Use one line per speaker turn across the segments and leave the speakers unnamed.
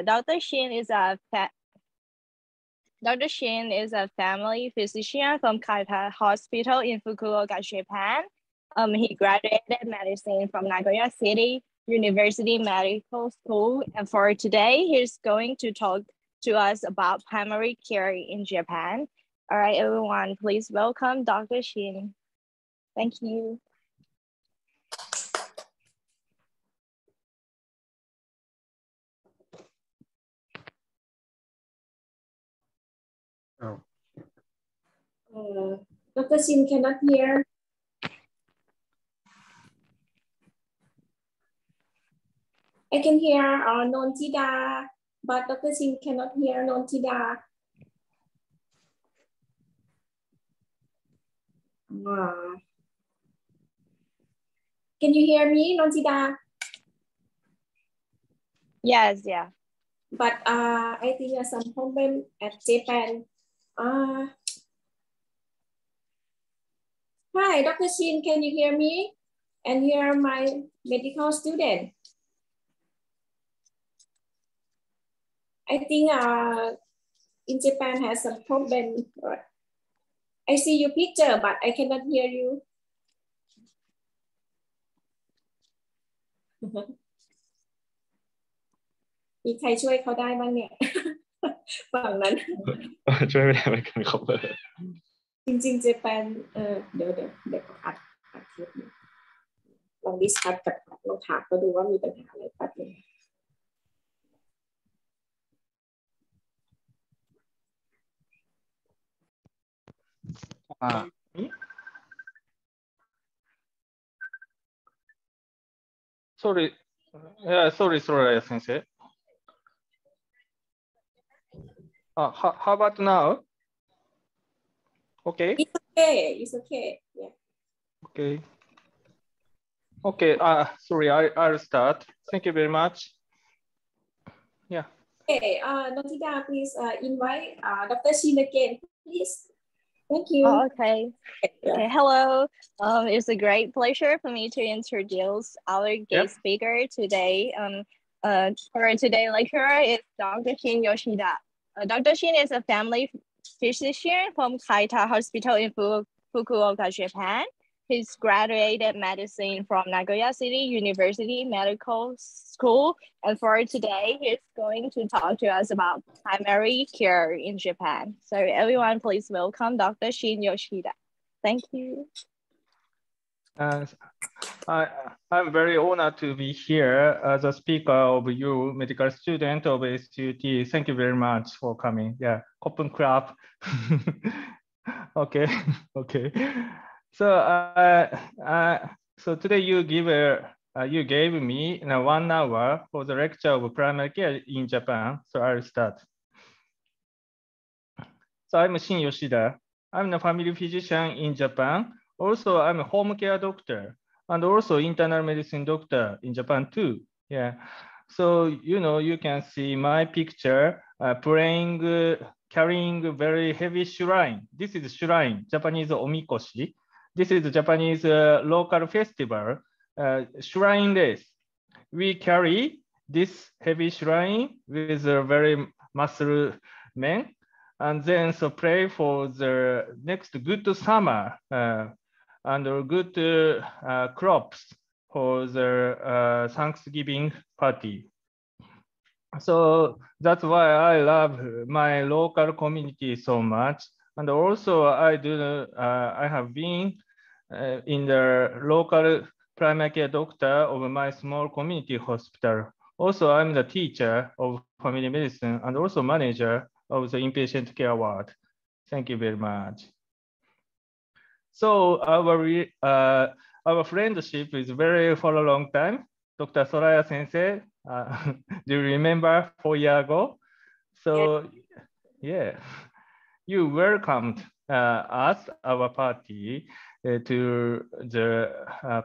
Dr. Shin is a family physician from Kaita Hospital in Fukuoka, Japan. He graduated medicine from Nagoya City University Medical School, and for today, he's going to talk to us about primary care in Japan. All right, everyone, please welcome Dr. Shin. Thank you.
Dr. Shin cannot hear. I can hear Nontida, but Dr. Shin cannot hear Nontida. Can you hear me, Nontida?
Yes, yeah.
But I think there's some problem at Japan. Hi, Dr. Shin, can you hear me? And hear my medical student? I think in Japan has some problem. I see your picture, but I cannot hear you. มีใครช่วยเขาได้บ้างเนี่ย ฝั่งนั้น
ช่วยไม่ได้เหมือนกันครับ
จริงๆเจแปนเดี๋ยวอัดคลิปลองดิสคัสกับลองถามเขาดูว่ามีปัญหาอะไรแป๊บนึง
Sorry. Yeah, sorry, Sensei. How about now? Okay.
It's okay. Yeah.
Okay. Okay. Sorry, I'll start. Thank you very much. Yeah.
Okay. Notida, please invite Dr. Shin again, please. Thank you.
Oh, okay. Okay. Hello. It's a great pleasure for me to introduce our guest speaker today. For today's lecturer is Dr. Shin Yoshida. Dr. Shin is a family physician from Kaita Hospital in Fukuoka, Japan. He's graduated medicine from Nagoya City University Medical School. And for today, he's going to talk to us about primary care in Japan. So everyone, please welcome Dr. Shin Yoshida. Thank you.
I'm very honored to be here as a speaker of you, medical student of SUT. Thank you very much for coming. Yeah, open clap. Okay, okay. So today you gave me 1 hour for the lecture of primary care in Japan. So I'll start. So I'm Shin Yoshida. I'm a family physician in Japan. Also, I'm a home care doctor and also internal medicine doctor in Japan too. Yeah. So, you can see my picture carrying a very heavy shrine. This is shrine, Japanese omikoshi. This is Japanese local festival, shrine race. We carry this heavy shrine with a very muscle men, and then so pray for the next good summer and good crops for the Thanksgiving party. So that's why I love my local community so much. And also I have been in the local primary care doctor of my small community hospital. Also, I'm the teacher of family medicine and also manager of the inpatient care ward. Thank you very much. So our friendship is very for a long time. Dr. Soraya Sensei, do you remember 4 years ago? So yeah, you welcomed us, our party, to the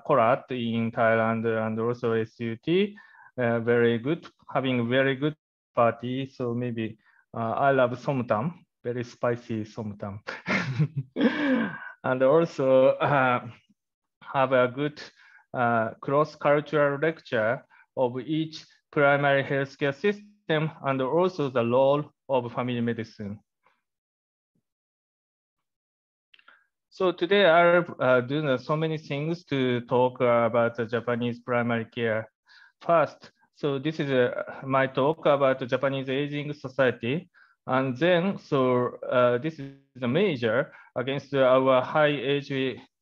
Korat in Thailand and also SUT. Very good, having a very good party. So maybe I love somtam, very spicy somtam. And also have a good cross-cultural lecture of each primary healthcare system system and also the role of family medicine. So today I'll do so many things to talk about the Japanese primary care. First, so this is my talk about the Japanese aging society. And then, this is a measure against our high age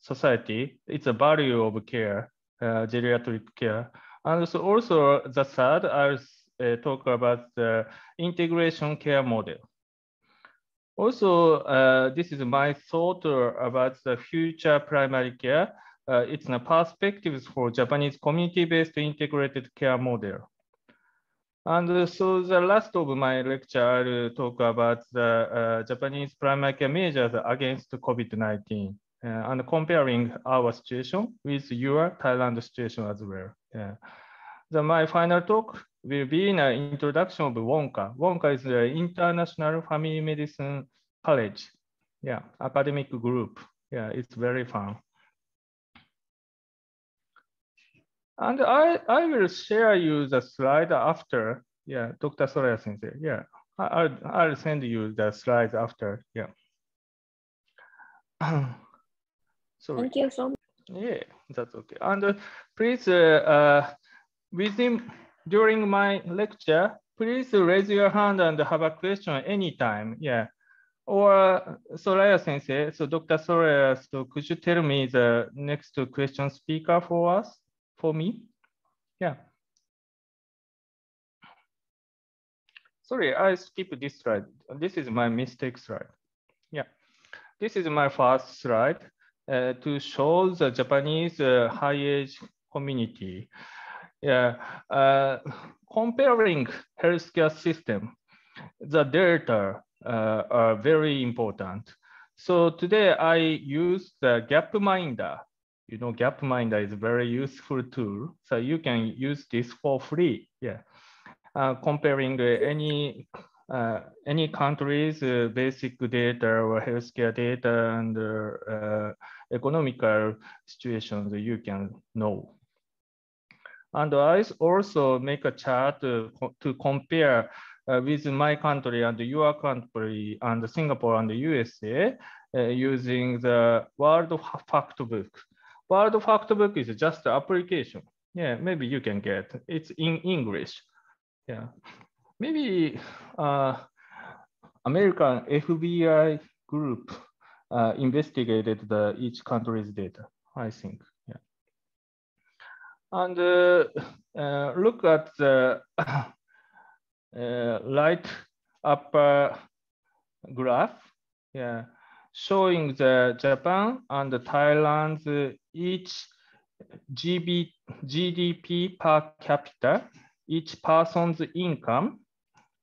society. It's a value of care, geriatric care. And so also the third, I'll talk about the integration care model. Also, this is my thought about the future primary care. It's a perspectives for Japanese community-based integrated care model. And so the last of my lecture, I'll talk about the Japanese primary care measures against COVID-19 and comparing our situation with your Thailand situation as well. My final talk will be an introduction of WONCA. WONCA is the International Family Medicine College, academic group. It's very fun. And I will share you the slide after. Dr. Soraya Sensei. I'll send you the slides after. Sorry.
Thank you so much.
Yeah, that's okay. And please, during my lecture, please raise your hand and have a question anytime. Or Soraya Sensei, so Dr. Soraya, so could you tell me the next question speaker for us, for me? Sorry, I skipped this slide. This is my mistake slide. This is my first slide to show the Japanese high age community. Comparing healthcare system, the data are very important. So today I use the Gapminder. You know, Gapminder is a very useful tool. So you can use this for free. Comparing any country's basic data or healthcare data and economical situations you can know. And I also make a chart to compare with my country and your country and Singapore and the USA using the World Factbook. World Factbook is just the application. Maybe you can get it's in English. Maybe American FBI group investigated each country's data, I think. And look at the right upper graph, showing the Japan and Thailand's each GDP per capita, each person's income,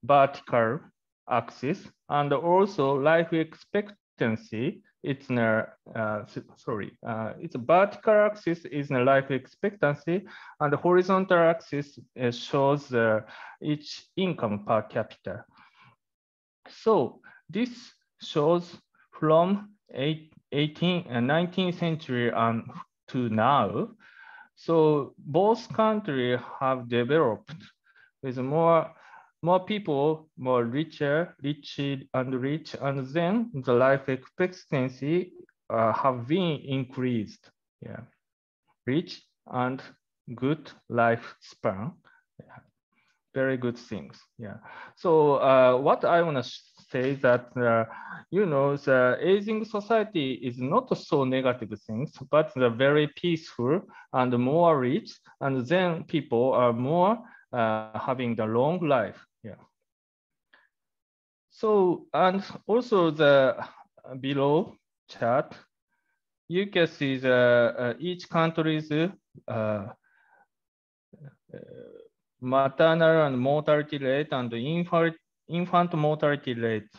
vertical axis, and also life expectancy. It's it's a vertical axis is the life expectancy, and the horizontal axis shows each income per capita. So this shows from 18th and 19th century to now. So both countries have developed with more people, more rich and rich, and then the life expectancy have been increased. Rich and good lifespan. Very good things. So what I want to say is that the aging society is not so negative things, but the very peaceful and more rich, and then people are more having the long life. So, and also the below chart, you can see the each country's maternal and mortality rate and infant mortality rate.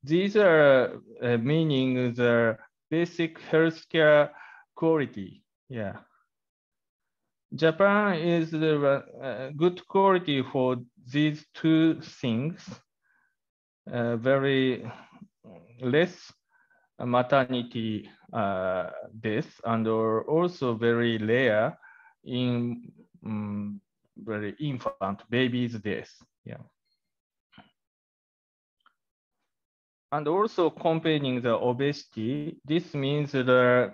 These are meaning the basic healthcare quality. Japan is the good quality for these two things. Very less maternity death, and also very rare in very infant babies death. And also comparing the obesity, this means that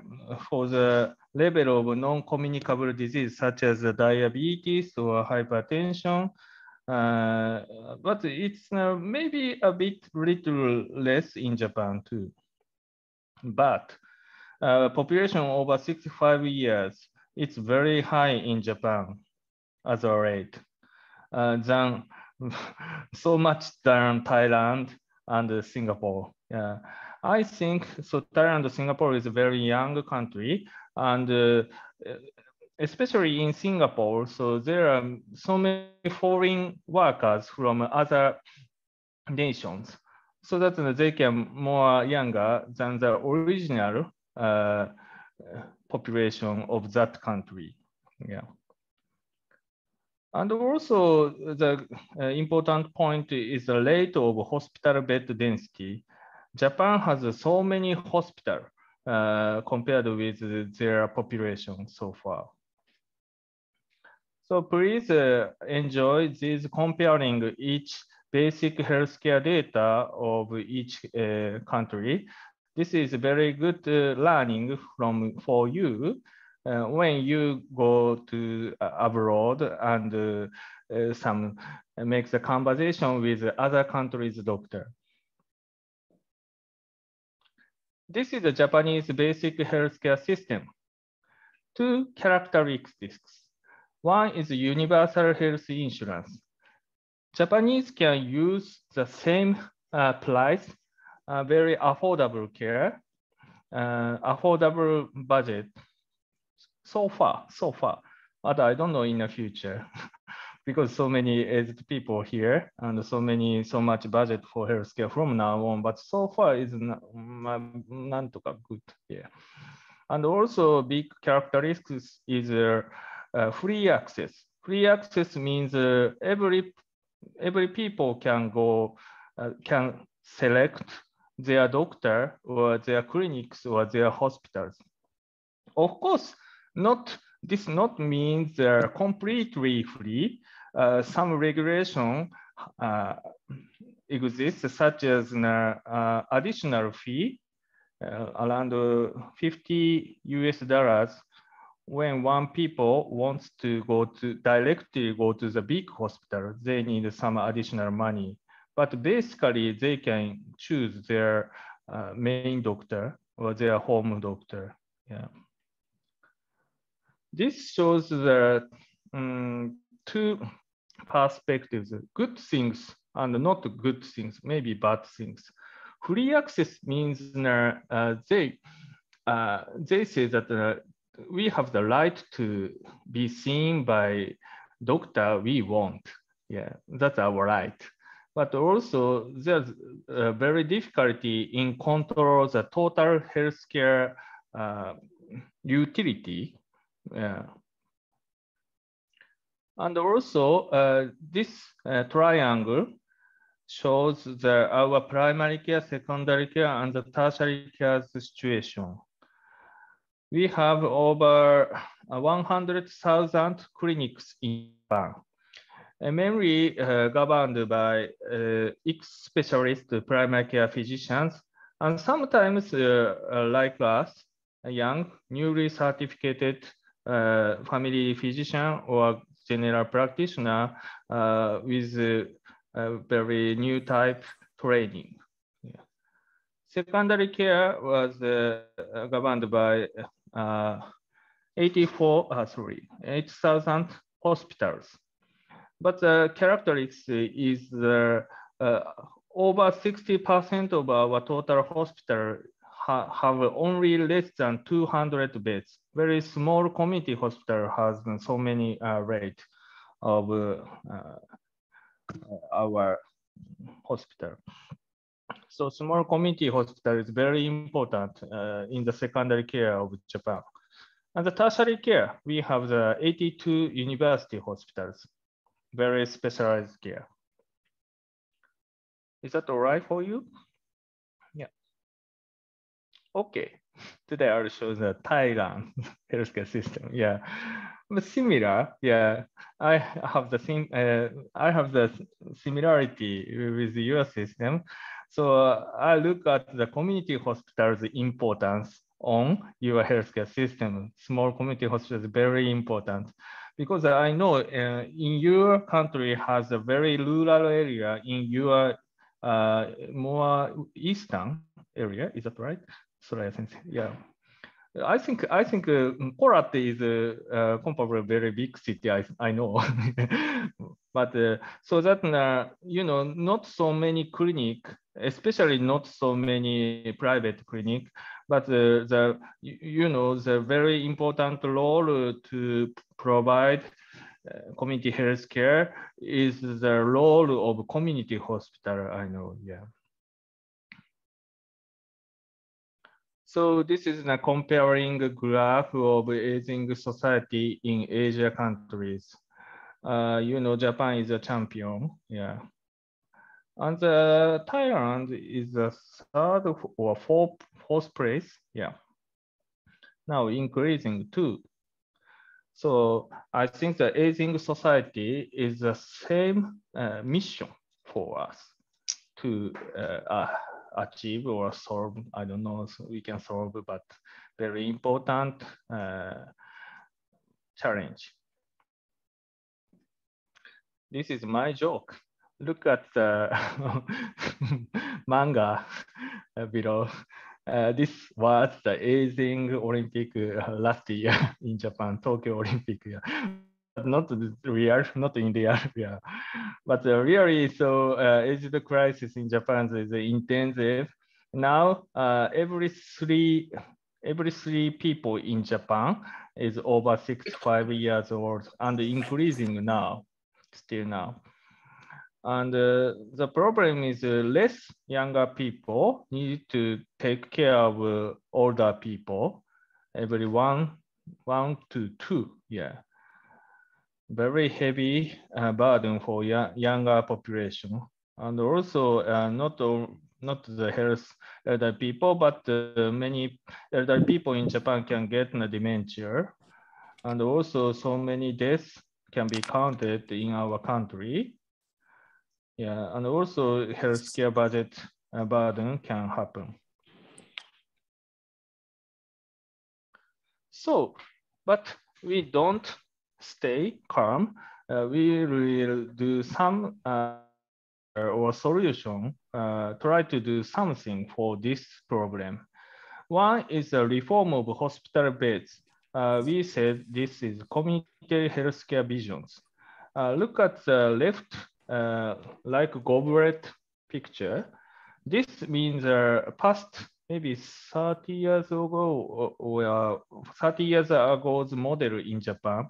for the level of non-communicable disease such as diabetes or hypertension, but it's maybe a bit little less in Japan too. But population over 65 years, it's very high in Japan as a rate than so much than Thailand and Singapore. Yeah, I think so. Thailand and Singapore is a very young country, and especially in Singapore, so there are so many foreign workers from other nations, so that they can more younger than the original population of that country. Yeah. And also the important point is the rate of hospital bed density. Japan has so many hospitals compared with their population so far. So please enjoy this comparing each basic healthcare data of each country. This is very good learning for you when you go to abroad and make the conversation with other countries' doctor. This is the Japanese basic healthcare system. Two characteristics. One is universal health insurance. Japanese can use the same price, very affordable care, affordable budget. So far, but I don't know in the future because so many aged people here and so much budget for healthcare from now on. But so far is good. Yeah, and also big characteristics is free access. Free access means every people can go can select their doctor or their clinics or their hospitals. Of course, this not means they're completely free. Some regulation exists, such as an additional fee around $50 when one people wants to directly go to the big hospital. They need some additional money, but basically they can choose their main doctor or their home doctor. Yeah. This shows the two perspectives, good things and not good things, maybe bad things. Free access means they say that we have the right to be seen by doctor we want. Yeah, that's our right. But also there's a very difficulty in control the total healthcare utility. Yeah. And also this triangle shows our primary care, secondary care, and the tertiary care situation. We have over 100,000 clinics in Japan, mainly governed by specialist primary care physicians, and sometimes like us, a young, newly certificated family physician or general practitioner with very new type training. Yeah. Secondary care was governed by 8,000 hospitals. But the characteristic is over 60% of our total hospital have only less than 200 beds. Very small community hospital has so many rate of our hospital. So small community hospital is very important in the secondary care of Japan. And the tertiary care, we have the 82 university hospitals, very specialized care. Is that all right for you? Yeah. Okay. Today I'll show the Thailand healthcare system. Yeah, but similar. Yeah, I have the similarity with your system, So I look at the community hospitals' importance on your healthcare system. Small community hospitals is very important because I know in your country has a very rural area in your more eastern area. Is that right? Soraya sensei. Yeah. I think Korat is comparable very big city. I know, but so that you know, not so many clinic, especially not so many private clinic, but you know, the very important role to provide community health care is the role of community hospital. I know, yeah. So this is a comparing graph of aging society in Asia countries. You know, Japan is a champion, yeah. And Thailand is the third or fourth place, yeah. Now increasing too. So I think the aging society is the same mission for us to achieve or solve. I don't know, so we can solve, but very important challenge. This is my joke. Look at the manga below. This was the aging Olympic last year in Japan, Tokyo Olympic. Yeah. But not real, not in real. Yeah. But really, so aged crisis in Japan is intensive. Now, every three people in Japan is over 65 years old and increasing now, still now. And the problem is less younger people need to take care of older people, every one to two, yeah. Very heavy burden for younger population. And also not the health elder people, but many elder people in Japan can get dementia. And also so many deaths can be counted in our country. Yeah, and also healthcare budget burden can happen. So, but we don't stay calm. We will do some or solution, try to do something for this problem. One is a reform of hospital beds. We said this is community healthcare visions. Look at the left, like goblet picture. This means past maybe 30 years ago or 30 years ago's model in Japan.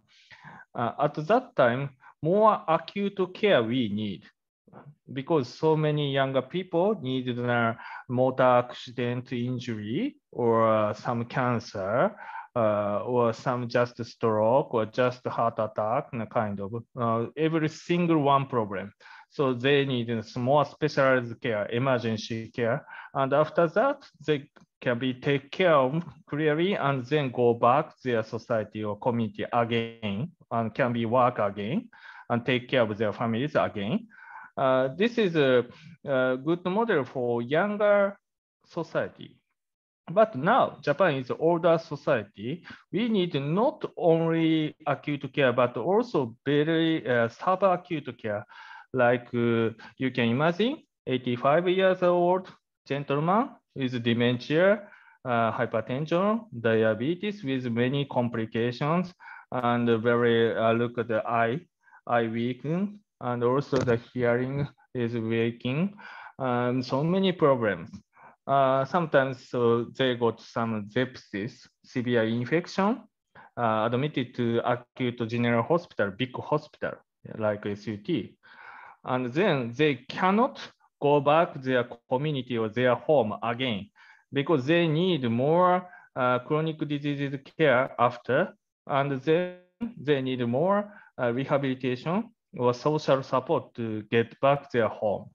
At that time, more acute care we need because so many younger people need a motor accident injury or some cancer or some just stroke or just heart attack, kind of every single one problem. So they need more specialized care, emergency care. And after that, they can be taken care of clearly and then go back to their society or community again and can be work again and take care of their families again. This is a good model for younger society. But now Japan is an older society. We need not only acute care, but also very subacute care. Like you can imagine, 85 years old gentleman with dementia, hypertension, diabetes with many complications, and very look at the eye weakened, and also the hearing is weakening. So many problems. Sometimes so they got some sepsis, severe infection, admitted to acute general hospital, big hospital like SUT. And then they cannot go back to their community or their home again because they need more chronic disease care after, and then they need more rehabilitation or social support to get back their home.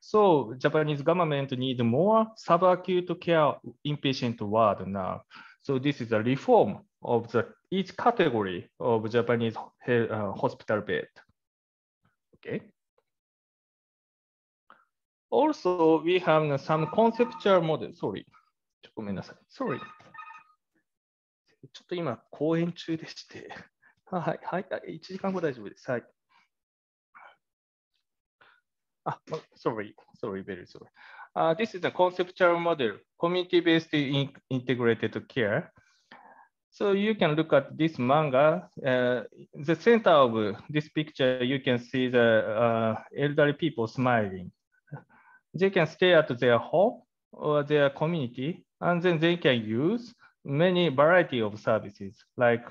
So Japanese government need more subacute care inpatient ward now. So this is a reform of each category of Japanese hospital bed. Okay. Also, we have some conceptual model. Sorry. ごめんなさい。Sorry. ちょっと今、講演中でして。はい、はい、1時間後大丈夫です。はい。Sorry, very sorry. This is a conceptual model, community-based integrated care. So you can look at this manga. The center of this picture, you can see the elderly people smiling. They can stay at their home or their community, and then they can use many variety of services like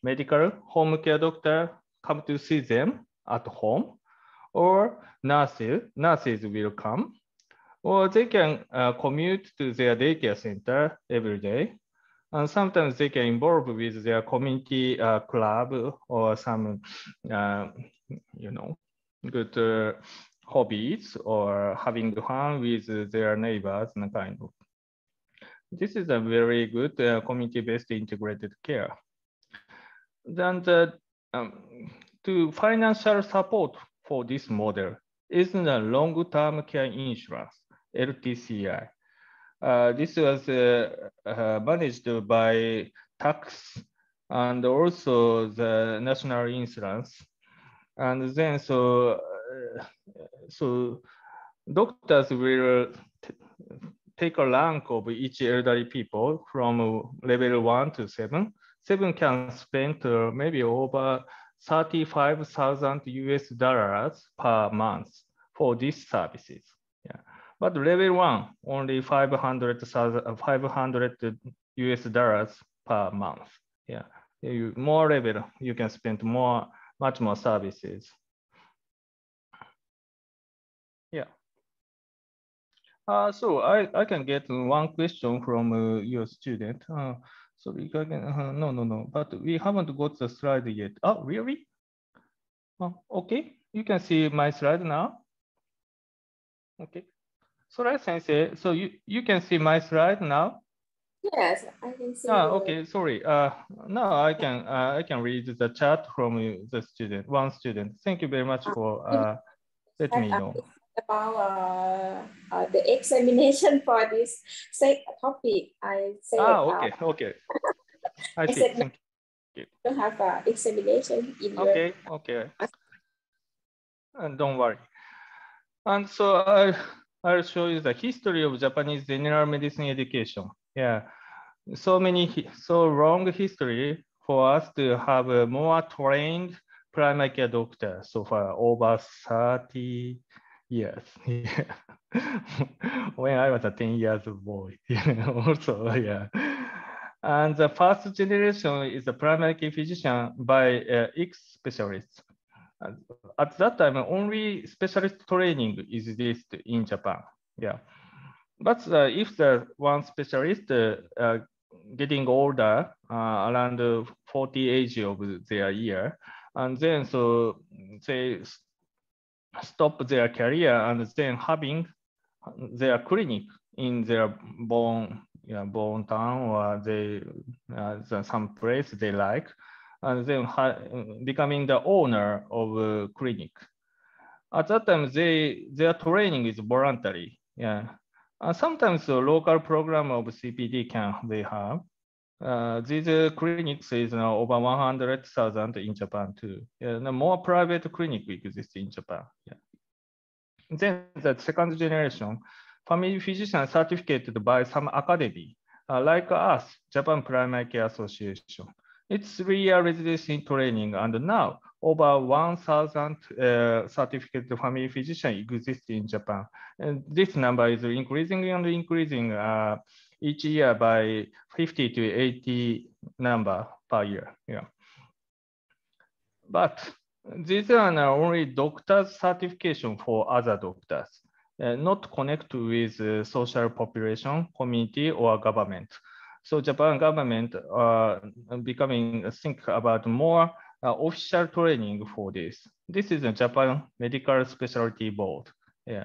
medical, home care doctor come to see them at home, or nurses will come, or they can commute to their daycare center every day. And sometimes they can involve with their community club or some, good hobbies or having fun with their neighbors and kind of. This is a very good community-based integrated care. Then to financial support for this model is the long-term care insurance, LTCI. This was managed by tax and also the national insurance. And then so doctors will take a rank of each elderly people from level 1 to 7. 7 can spend maybe over $35,000 per month for these services. Yeah. But level 1, only $500 per month. Yeah. More level, you can spend much more services. Yeah. So I can get one question from your student. So we can, no, but we haven't got the slide yet. Oh, really? Okay, you can see my slide now. Okay. Sorai Sensei, so you can see my slide now?
Yes, I can see.
Okay, sorry. Now I can read the chat from the student, one student. Thank you very much for letting me know.
About the examination for this topic, I said.
Okay. I see. Thank you.
You have an examination in
your. Okay. And don't worry. And so I'll show you the history of Japanese general medicine education. Yeah, so long history for us to have a more trained primary care doctor so far, over 30 years. When I was a 10 years boy, also, yeah. And the first generation is a primary care physician by ex-specialists. At that time, only specialist training exists in Japan. Yeah, but if the one specialist getting older, around 40 age of their year, and then so they stop their career and then having their clinic in their born town or some place they like, and then becoming the owner of a clinic. At that time, their training is voluntary. Yeah, sometimes the local program of CPD they have. These clinics is now over 100,000 in Japan too. Yeah, more private clinic exists in Japan. Yeah. Then the second generation, family physician certificated by some academy, like us, Japan Primary Care Association. It's 3-year residency training, and now over 1,000 certificated family physicians exist in Japan. And this number is increasing and increasing each year by 50 to 80 number per year. Yeah. But these are only doctors' certification for other doctors, not connect with social population, community, or government. So Japan government becoming think about more official training for this. This is a Japan Medical Specialty Board. Yeah.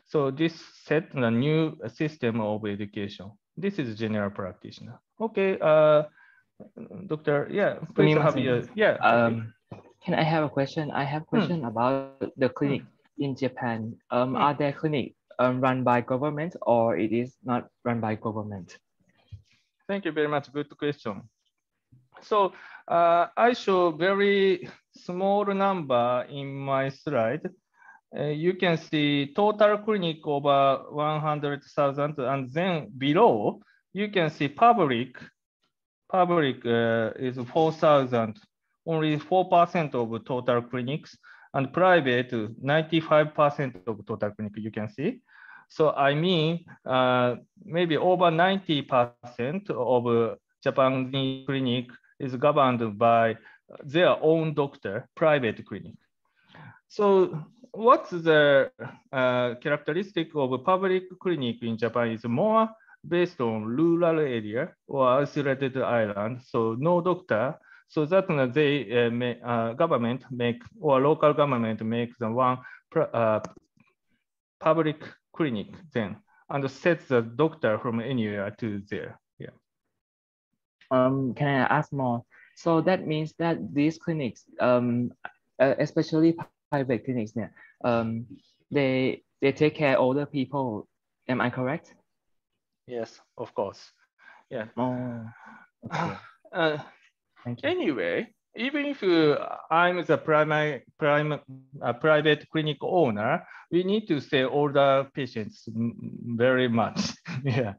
So this set a new system of education. This is general practitioner. Okay, doctor. Yeah, please have your okay.
Can I have a question? I have a question about the clinic in Japan. Are there clinics run by government or it is not run by government?
Thank you very much. Good question. So I show very small number in my slide. You can see total clinic over 100,000, and then below you can see public is 4,000, only 4% of total clinics, and private 95% of total clinic, you can see. So I mean, maybe over 90% of Japanese clinic is governed by their own doctor, private clinic. So what's the characteristic of a public clinic in Japan is more based on rural area or isolated island, so no doctor, so that they government make or local government make the one public clinic then and set the doctor from anywhere to there. Yeah.
Can I ask more? So that means that these clinics, especially private clinics, they take care of older people. Am I correct?
Yes, of course. Yeah.
Oh, okay. Thank you.
Anyway, even if I'm the private clinic owner, we need to see older patients very much. Yeah.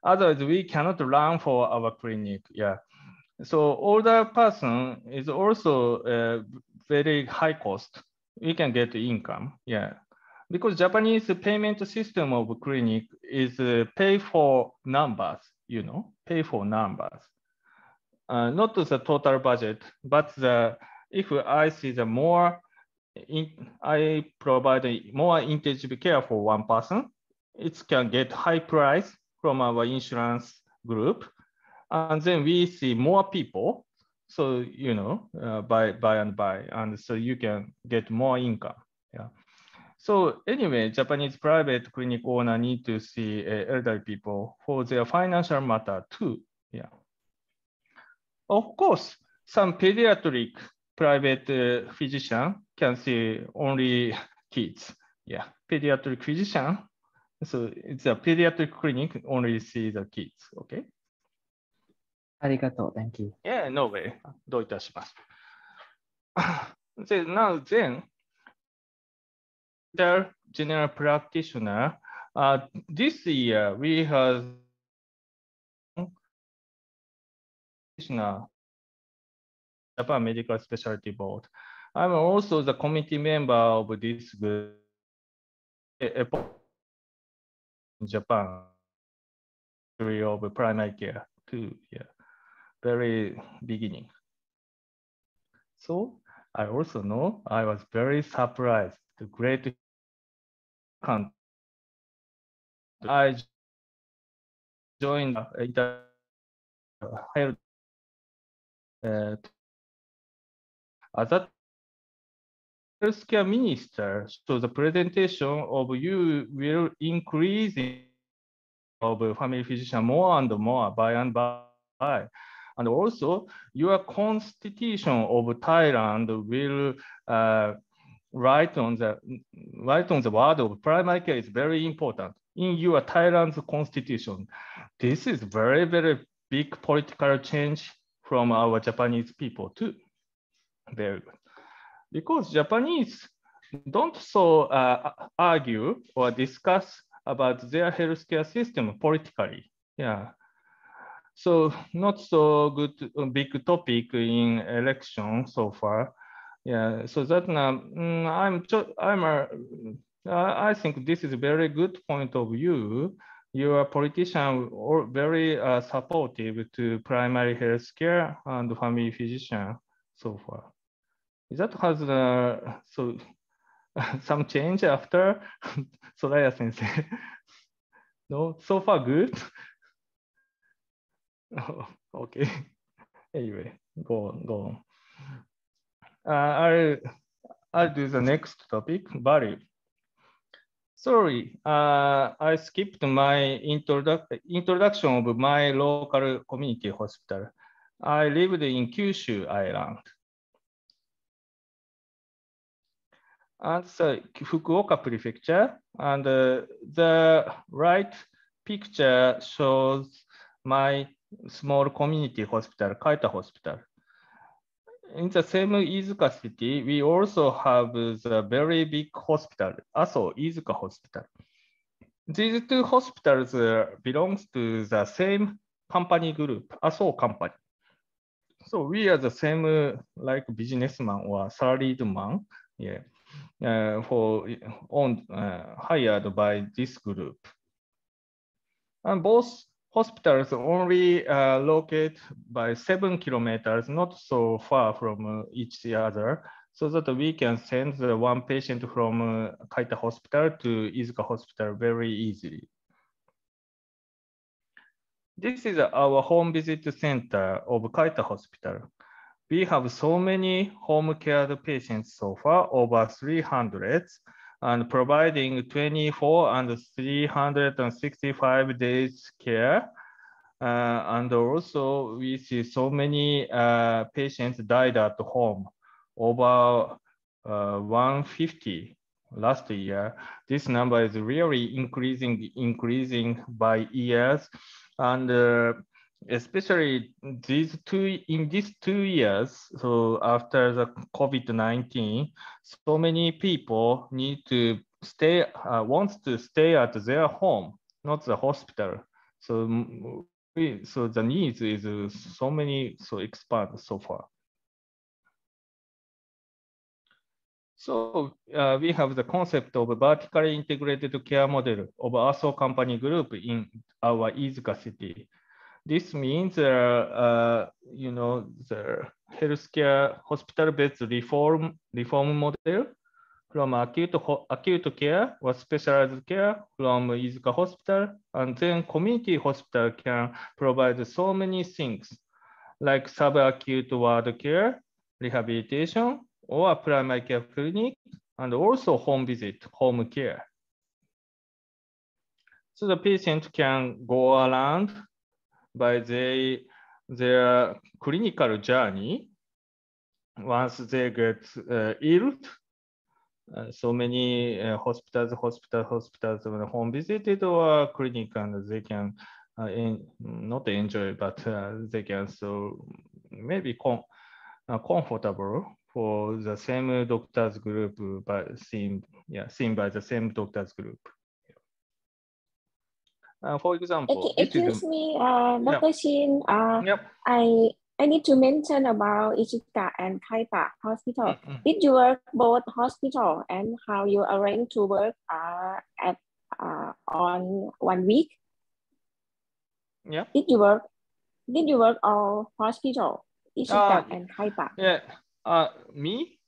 Otherwise, we cannot run for our clinic. Yeah. So older person is also very high cost. We can get income. Yeah. Because Japanese payment system of clinic is pay for numbers, you know, pay for numbers. Not the total budget, but if I see the more, I provide more intensive care for one person, it can get high price from our insurance group. And then we see more people. So, you know, buy and buy. And so you can get more income. Yeah. So anyway, Japanese private clinic owner need to see elderly people for their financial matter too. Yeah. Of course, some pediatric private physician can see only kids. Yeah, pediatric physician. So it's a pediatric clinic only see the kids. Okay.
Arigato, thank you.
Yeah, no way. どういたします。Now then, the general practitioner. This year we have Japan Medical Specialty Board. I'm also the committee member of this group in Japan of primary care too. Yeah, very beginning. So I also know I was very surprised. The great country. I joined health as a healthcare minister. So the presentation of you will increase of family physician more and more by and by. And also your constitution of Thailand will write on the word of primary care is very important in your Thailand's constitution. This is very, very big political change from our Japanese people too. Very good. Because Japanese don't so argue or discuss about their healthcare system politically. Yeah. So not so good big topic in election so far. Yeah. So that I think this is a very good point of view. Your politician are very supportive to primary health care and family physician so far. That has so some change after Soraya sensei. No, so far good. Oh, okay. Anyway, go on. I'll do the next topic, value. Sorry, I skipped my introduction of my local community hospital. I lived in Kyushu Island. And so Fukuoka Prefecture, and the right picture shows my small community hospital, Kaita Hospital. In the same Izuka city, we also have the very big hospital, Aso Izuka Hospital. These two hospitals belongs to the same company group, Aso company. So we are the same like businessman or salaried man, yeah, for hired by this group. And both hospitals only located by 7 kilometers, not so far from each other, so that we can send the one patient from Kaita Hospital to Izuka Hospital very easily. This is our home visit center of Kaita Hospital. We have so many home care patients so far, over 300, and providing 24 and 365 days care. And also we see so many patients died at home, over 150 last year. This number is really increasing by years. And especially in these 2 years, so after the COVID-19, so many people need to stay, wants to stay at their home, not the hospital. So the needs is so many, so expand so far. So we have the concept of a vertically integrated care model of Aso company group in our Izuka city. This means, the healthcare hospital-based reform model from acute care or specialized care from Izuka Hospital, and then community hospital can provide so many things like subacute ward care, rehabilitation, or primary care clinic, and also home visit, home care. So the patient can go around by their clinical journey. Once they get ill, so many hospitals, home visited or clinic, and they can not enjoy, but they can so maybe comfortable for the same doctors group, but seen by the same doctors group. For example,
okay, excuse me, Dr. Shin.
Yep.
I need to mention about Izuka and Kaita Hospital. Did you work both hospital, and how you arrange to work on 1 week?
Yeah.
Did you work all hospital, Izuka and Kaita?
Yeah. Me?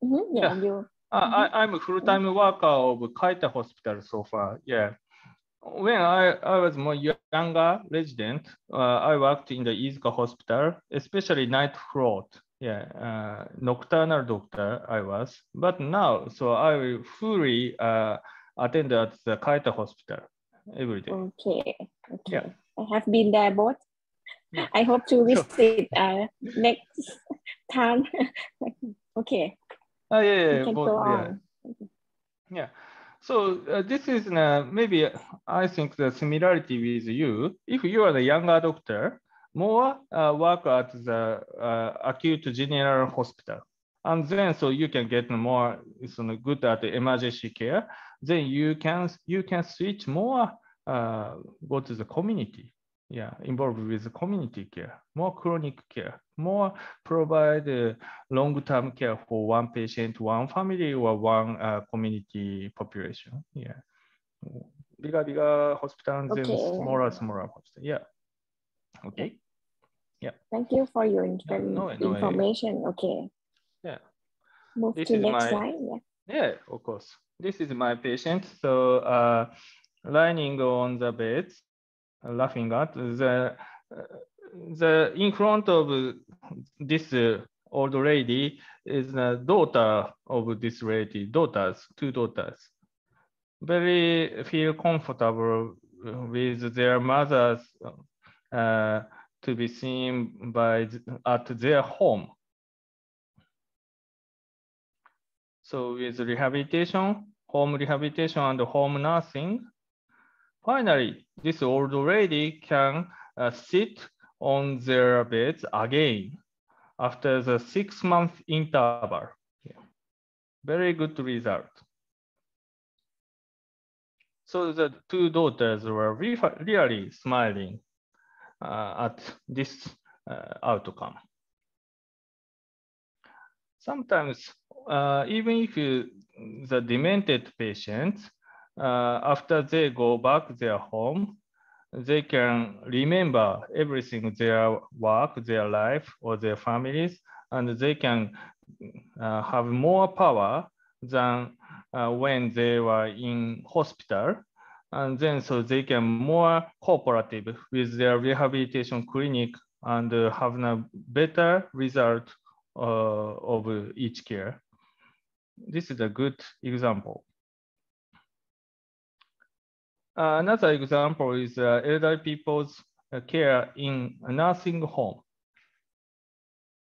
Yeah, you.
I'm a full-time worker of Kaita Hospital so far. Yeah. When I was more younger resident, I worked in the Izuka Hospital, especially night float. Yeah, nocturnal doctor I was. But now, so I fully attend at the Kaita Hospital every day.
Okay.
Yeah.
I have been there both.
Yeah.
I hope to visit next time. Okay.
Yeah.
Can go on.
Yeah. So this is maybe I think the similarity with you. If you are the younger doctor, more work at the acute general hospital, and then so you can get more good at the emergency care. Then you can switch more, go to the community. Yeah, involved with community care, more chronic care, more provide long-term care for one patient, one family, or one community population. Yeah, bigger hospital and then smaller hospital. Yeah. Okay. Yeah.
Thank you for your information. Okay.
Yeah.
Move to next slide.
Yeah, of course. This is my patient. So lying on the bed, laughing at the in front of this old lady is the daughter of this lady. Two daughters. Very feel comfortable with their mothers to be seen by at their home. So with rehabilitation, home rehabilitation and home nursing, finally, this old lady can sit on their beds again after the 6-month interval. Yeah. Very good result. So the two daughters were really smiling at this outcome. Sometimes, even if the demented patients, after they go back their home, they can remember everything, their work, their life, or their families, and they can have more power than when they were in hospital. And then so they can more cooperative with their rehabilitation clinic and have a better result of each care. This is a good example. Another example is elderly people's care in a nursing home.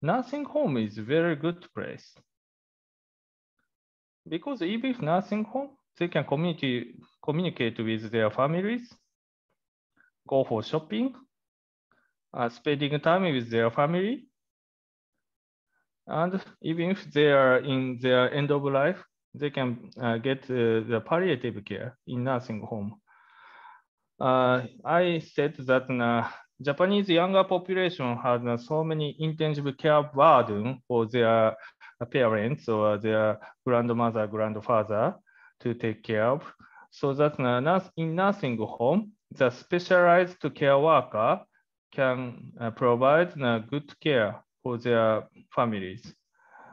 Nursing home is a very good place because even if nursing home, they can communicate with their families, go for shopping, spending time with their family, and even if they are in their end of life, they can get the palliative care in nursing home. I said that Japanese younger population has so many intensive care burden for their parents or their grandmother, grandfather to take care of. So that in nursing home, the specialized care worker can provide good care for their families.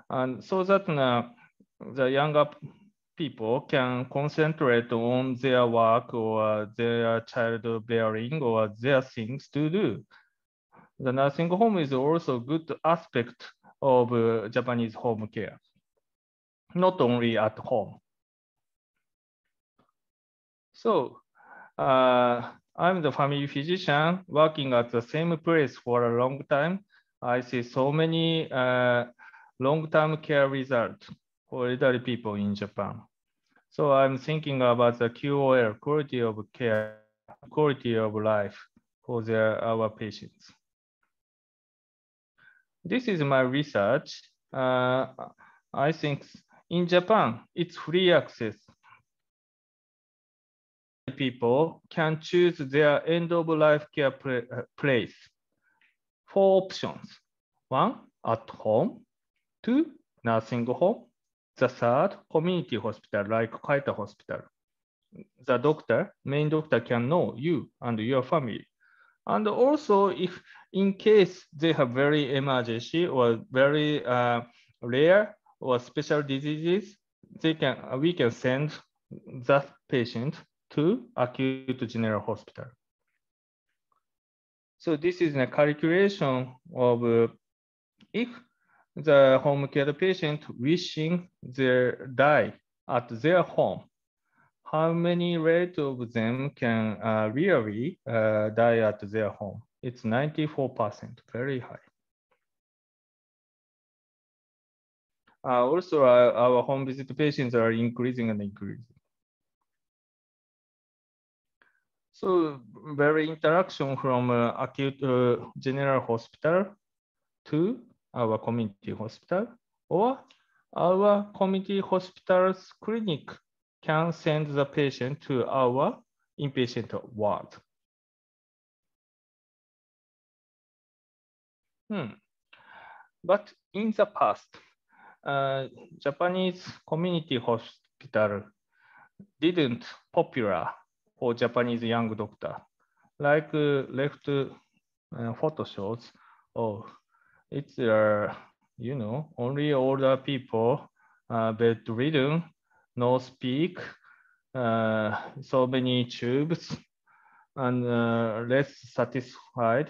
And so that the younger people can concentrate on their work or their childbearing or their things to do. The nursing home is also a good aspect of Japanese home care, not only at home. So I'm the family physician working at the same place for a long time. I see so many long-term care results for elderly people in Japan. So I'm thinking about the QOL, quality of care, quality of life for our patients. This is my research. I think in Japan, it's free access. People can choose their end-of-life care place. 4 options. 1, at home. 2, nursing home. The third, community hospital, like Kaita Hospital. The doctor, main doctor can know you and your family. And also, if in case they have very emergency or very rare or special diseases, we can send that patient to acute general hospital. So this is a calculation of if the home care patient wishing they die at their home, how many rate of them can really die at their home? It's 94%, very high. Also, our home visit patients are increasing and increasing. So very interaction from acute general hospital to our community hospital, or our community hospital's clinic can send the patient to our inpatient ward. But in the past, Japanese community hospital didn't popular for Japanese young doctor. Like left photo shows, oh, it's only older people, bedridden, no speak, so many tubes, and less satisfied.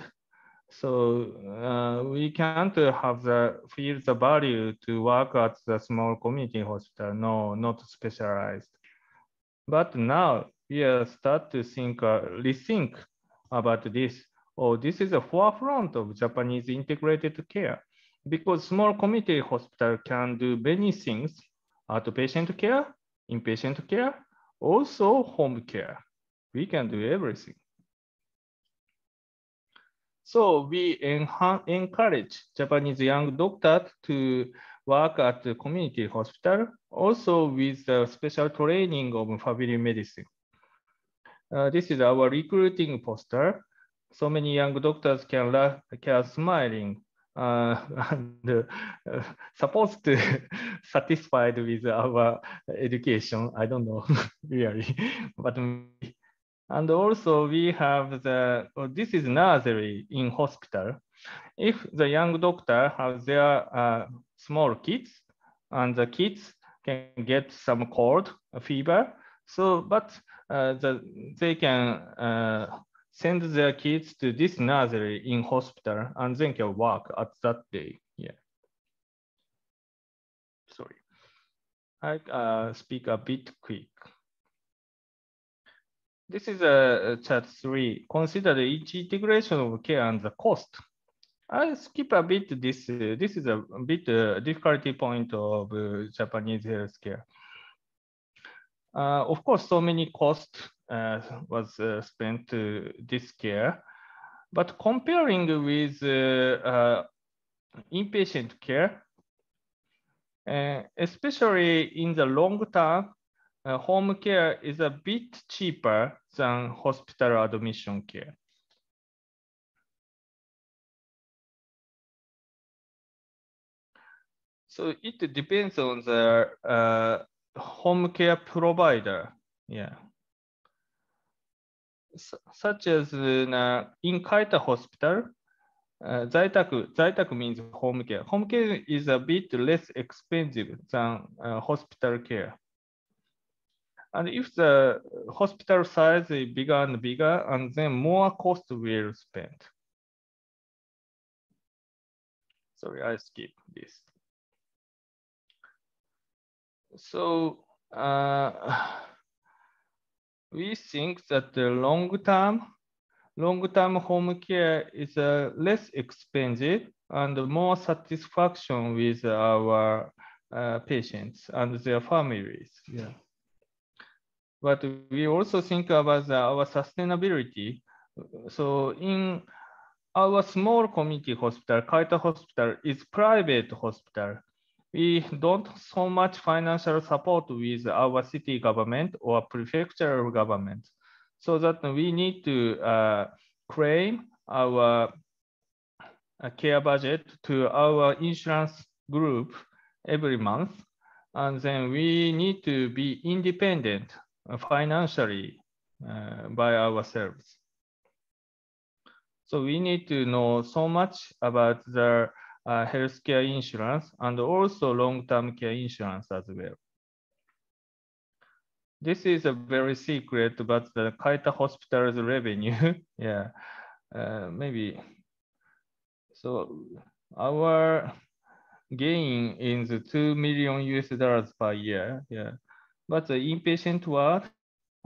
So we can't feel the value to work at the small community hospital. No, not specialized. But now we are start to think, rethink about this. Oh, this is a forefront of Japanese integrated care, because small community hospital can do many things outpatient care, inpatient care, also home care. We can do everything. So we encourage Japanese young doctors to work at the community hospital, also with the special training of family medicine. This is our recruiting poster. So many young doctors can smiling and supposed to satisfied with our education. I don't know really, but and also we have this is nursery in hospital. If the young doctor has their small kids and the kids can get some cold, fever, so but they can send their kids to this nursery in hospital and then can work at that day. Yeah. Sorry, I speak a bit quick. This is a chart 3. Consider each integration of care and the cost. I skip a bit this. This is a bit difficulty point of Japanese healthcare. Of course, so many costs was spent to this care, but comparing with inpatient care, especially in the long term, home care is a bit cheaper than hospital admission care. So it depends on the home care provider. Yeah. Such as in Kaita Hospital, Zaitaku means home care. Home care is a bit less expensive than hospital care. And if the hospital size is bigger and bigger, and then more cost will spend. Sorry, I skip this. So we think that the long-term home care is less expensive and more satisfaction with our patients and their families. Yeah. But we also think about our sustainability. So in our small community hospital, Kaita Hospital is private hospital. We don't so much financial support with our city government or prefectural government, so that we need to claim our care budget to our insurance group every month, and then we need to be independent financially by ourselves. So we need to know so much about the healthcare insurance and also long-term care insurance as well. This is a very secret, but the Kaita Hospital's revenue, yeah, maybe. So our gain is $2 million US per year, yeah. But the inpatient ward,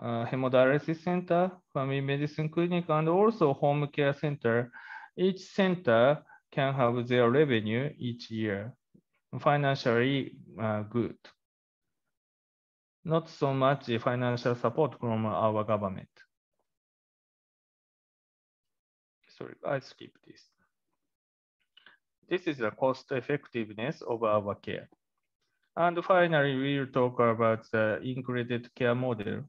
hemodialysis center, family medicine clinic, and also home care center, each center can have their revenue each year, financially good. Not so much financial support from our government. Sorry, I skip this. This is the cost effectiveness of our care. And finally, we'll talk about the integrated care model.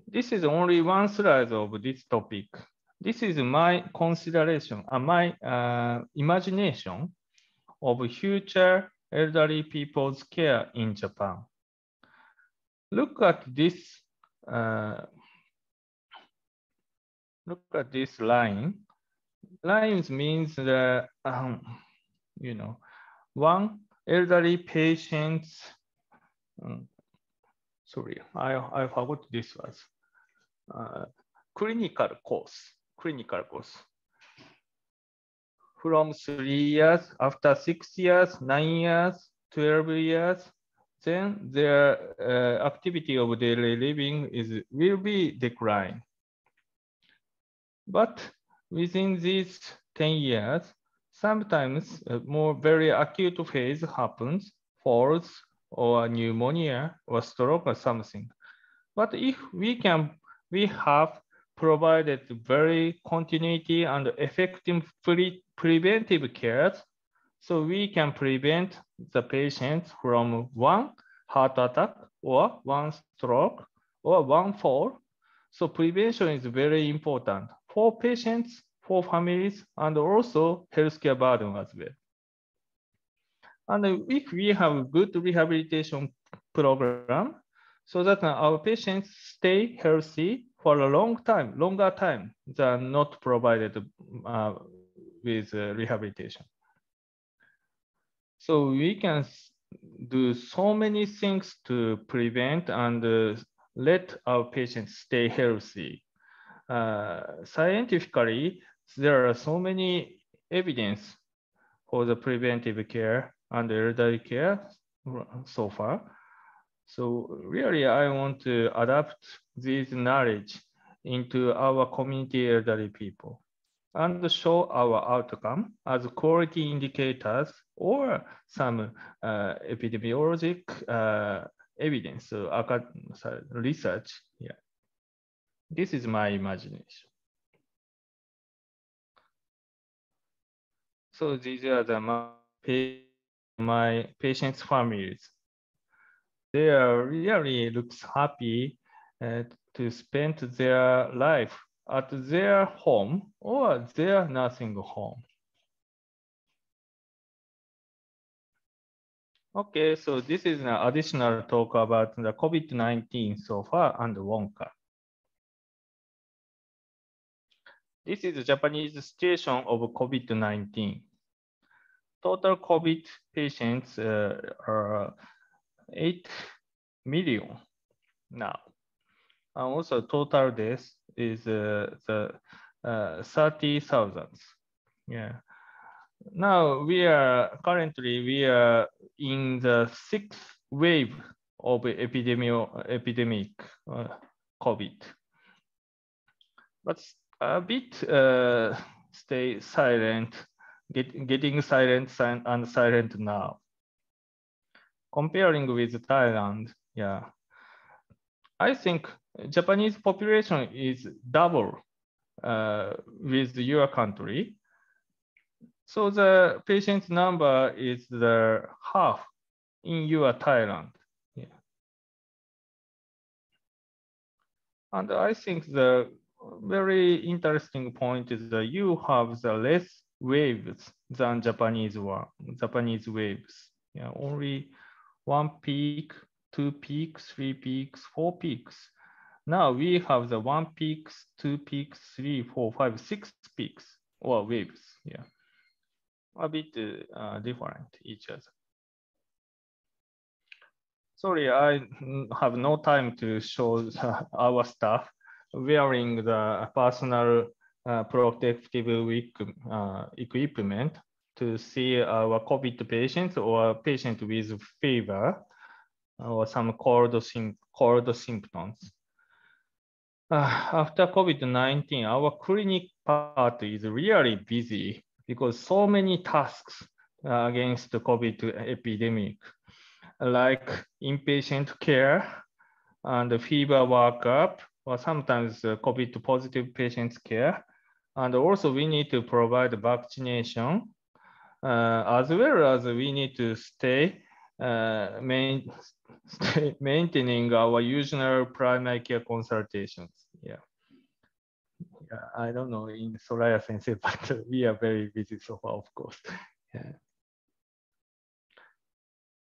This is only one slide of this topic. This is my consideration, my imagination of future elderly people's care in Japan. Look at this. Look at this line. Lines means the you know, one elderly patient's. Sorry, I forgot this was clinical course. Clinical course. From 3 years, after 6 years, 9 years, 12 years, then their activity of daily living will be declined. But within these 10 years, sometimes a more very acute phase happens. falls or pneumonia or stroke or something. But if we have provided very continuity and effective preventive care, so we can prevent the patient from one heart attack or one stroke or one fall. So prevention is very important for patients, for families, and also healthcare burden as well. And if we have good rehabilitation program, so that our patients stay healthy for a longer time than not provided with rehabilitation. So we can do so many things to prevent and let our patients stay healthy. Scientifically, there are so many evidence for the preventive care and elderly care so far. So really, I want to adapt this knowledge into our community elderly people and show our outcome as quality indicators or some epidemiologic evidence, so research. Yeah, this is my imagination. So these are my patients' families. They are really looks happy to spend their life at their home or their nursing home. Okay, so this is an additional talk about the COVID-19 so far and Wonka. This is the Japanese situation of COVID-19. Total COVID patients are 8 million now. And also total death is 30,000. Yeah. Now we are in the 6th wave of epidemic COVID. But a bit stay silent, getting silent and silent now. Comparing with Thailand, yeah. I think Japanese population is double with your country. So the patient number is the half in your Thailand. Yeah. And I think the very interesting point is that you have the less waves than Japanese waves. Yeah, only 1 peak, 2 peaks, 3 peaks, 4 peaks. Now we have the 1 peaks, 2 peaks, 3, 4, 5, 6 peaks or waves. Yeah, a bit different each other. Sorry, I have no time to show our staff wearing the personal protective equipment to see our COVID patients or patient with fever or some cold symptoms. After COVID-19, our clinic part is really busy because so many tasks against the COVID epidemic, like inpatient care and fever workup, or sometimes COVID positive patients care. And also we need to provide vaccination, as well as we need to stay maintaining our usual primary care consultations. Yeah. I don't know in Soraya Sensei, but we are very busy so far, of course. Yeah.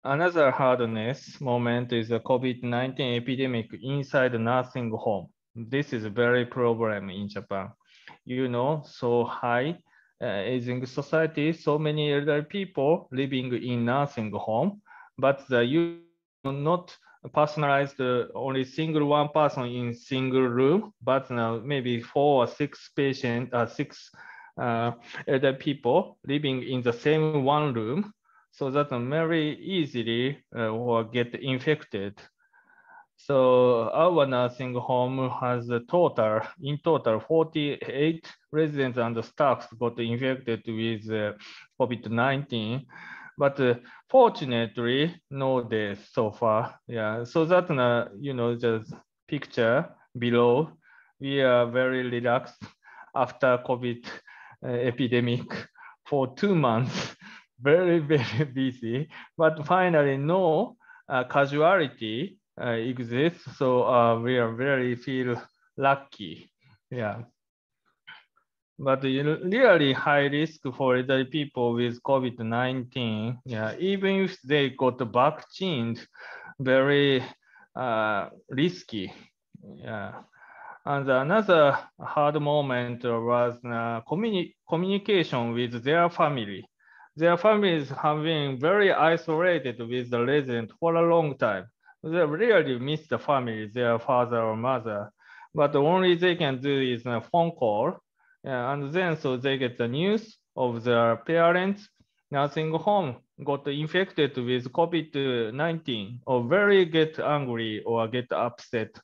Another hardness moment is the COVID-19 epidemic inside the nursing home. This is a very problem in Japan. You know, so high aging society, so many elderly people living in nursing home, but you not personalized only single one person in single room, but now maybe 4 or 6 patients, 6 elderly people living in the same one room, so that very easily or get infected. So our nursing home has in total 48 residents and staffs got infected with COVID-19. But fortunately, no deaths so far. Yeah, so that the picture below, we are very relaxed after COVID epidemic for 2 months. Very, very busy, but finally no casualty exists. So we are very feel lucky. Yeah. But really high risk for elderly people with COVID-19. Yeah, even if they got vaccinated, very risky. Yeah. And another hard moment was communication with their family. Their families have been very isolated with the resident for a long time. They really miss the family, their father or mother. But the only they can do is a phone call. And then so they get the news of their parents nursing home got infected with COVID-19 or very get angry or get upset.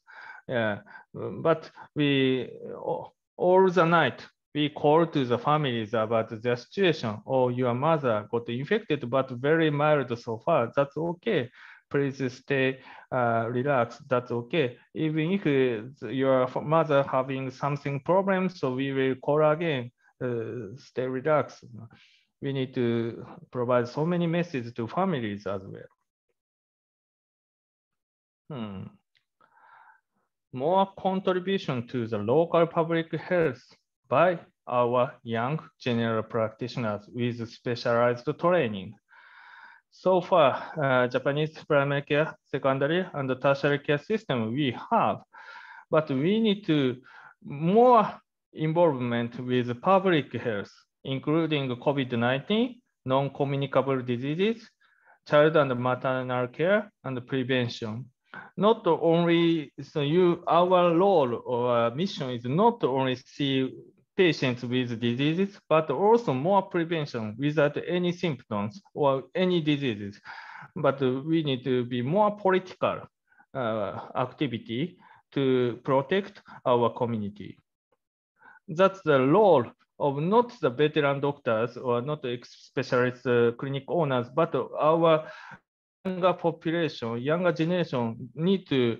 Yeah, but we all the night we call to the families about the situation. Oh, your mother got infected, but very mild so far. That's okay. Please stay relaxed. That's okay. Even if your mother having something problem, so we will call again. Stay relaxed. We need to provide so many messages to families as well. More contribution to the local public health by our young general practitioners with specialized training. So far, Japanese primary care, secondary, and tertiary care system we have, but we need to more involvement with public health, including COVID-19, non-communicable diseases, child and maternal care, and prevention. Not only, our role or mission is not only see patients with diseases, but also more prevention without any symptoms or any diseases. But we need to be more political activity to protect our community. That's the role of not the veteran doctors or not specialist clinic owners, but our younger population, younger generation need to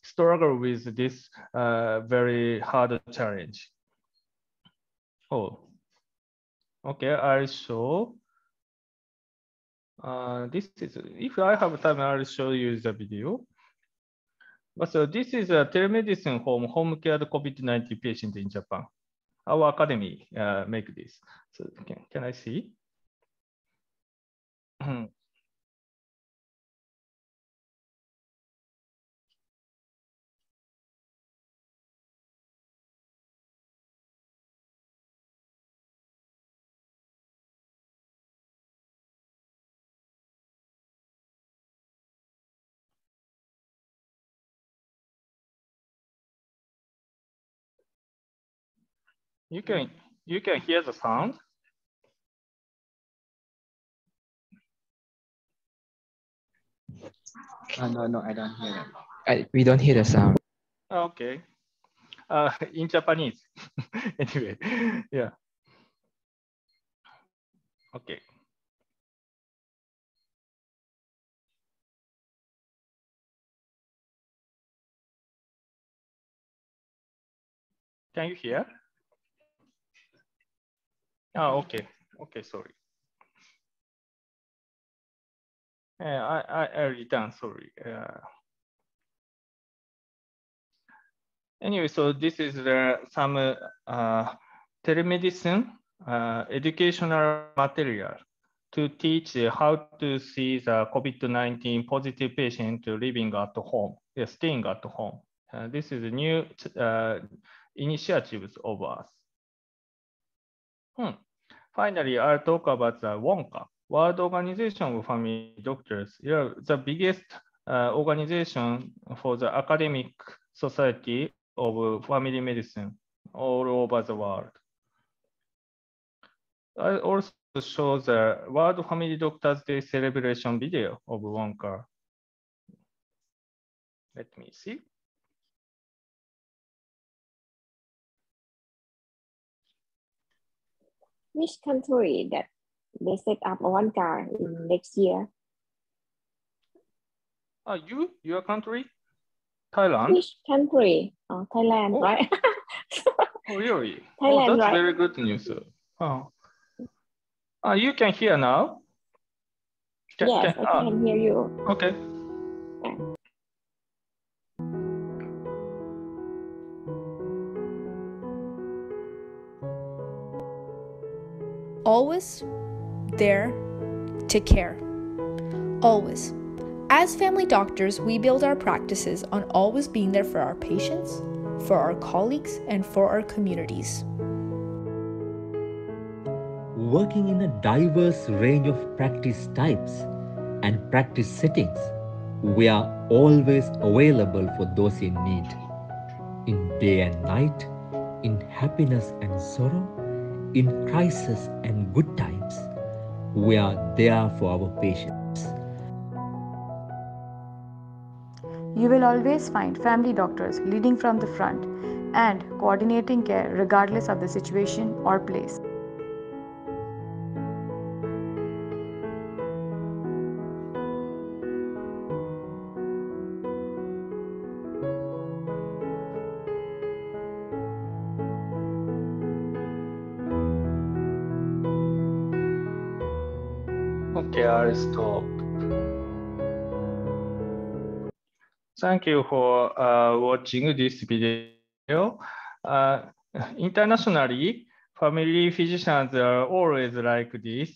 struggle with this very hard challenge. Oh, okay, I'll show. This is, if I have time, I'll show you the video. But so this is a telemedicine home care COVID-19 patient in Japan. Our academy make this. So can I see? You can hear the sound.
No, I don't hear that. We don't hear the sound.
Okay. In Japanese. Anyway, yeah. Okay. Can you hear? Oh, okay. Okay, sorry. I return, sorry. Anyway, so this is some telemedicine educational material to teach how to see the COVID-19 positive patient living at home, staying at home. This is a new initiatives of us. Finally, I'll talk about the WONCA, World Organization of Family Doctors. Yeah, the biggest organization for the academic society of family medicine all over the world. I also show the World Family Doctors Day celebration video of WONCA. Let me see.
Which country that They set up one car in next year.
Your country? Thailand?
Which country? Oh, Thailand,
Oh.
right?
Oh, really?
Thailand,
that's
right?
very good news. Oh. You can hear now?
Yes, I can hear you.
Okay.
Always there to care. Always. As family doctors, we build our practices on always being there for our patients, for our colleagues, and for our communities.
Working in a diverse range of practice types and practice settings, we are always available for those in need. In day and night, in happiness and sorrow, in crisis and good times, we are there for our patients.
You will always find family doctors leading from the front and coordinating care regardless of the situation or place.
Okay, I'll stop. Thank you for watching this video. Internationally, family physicians are always like this.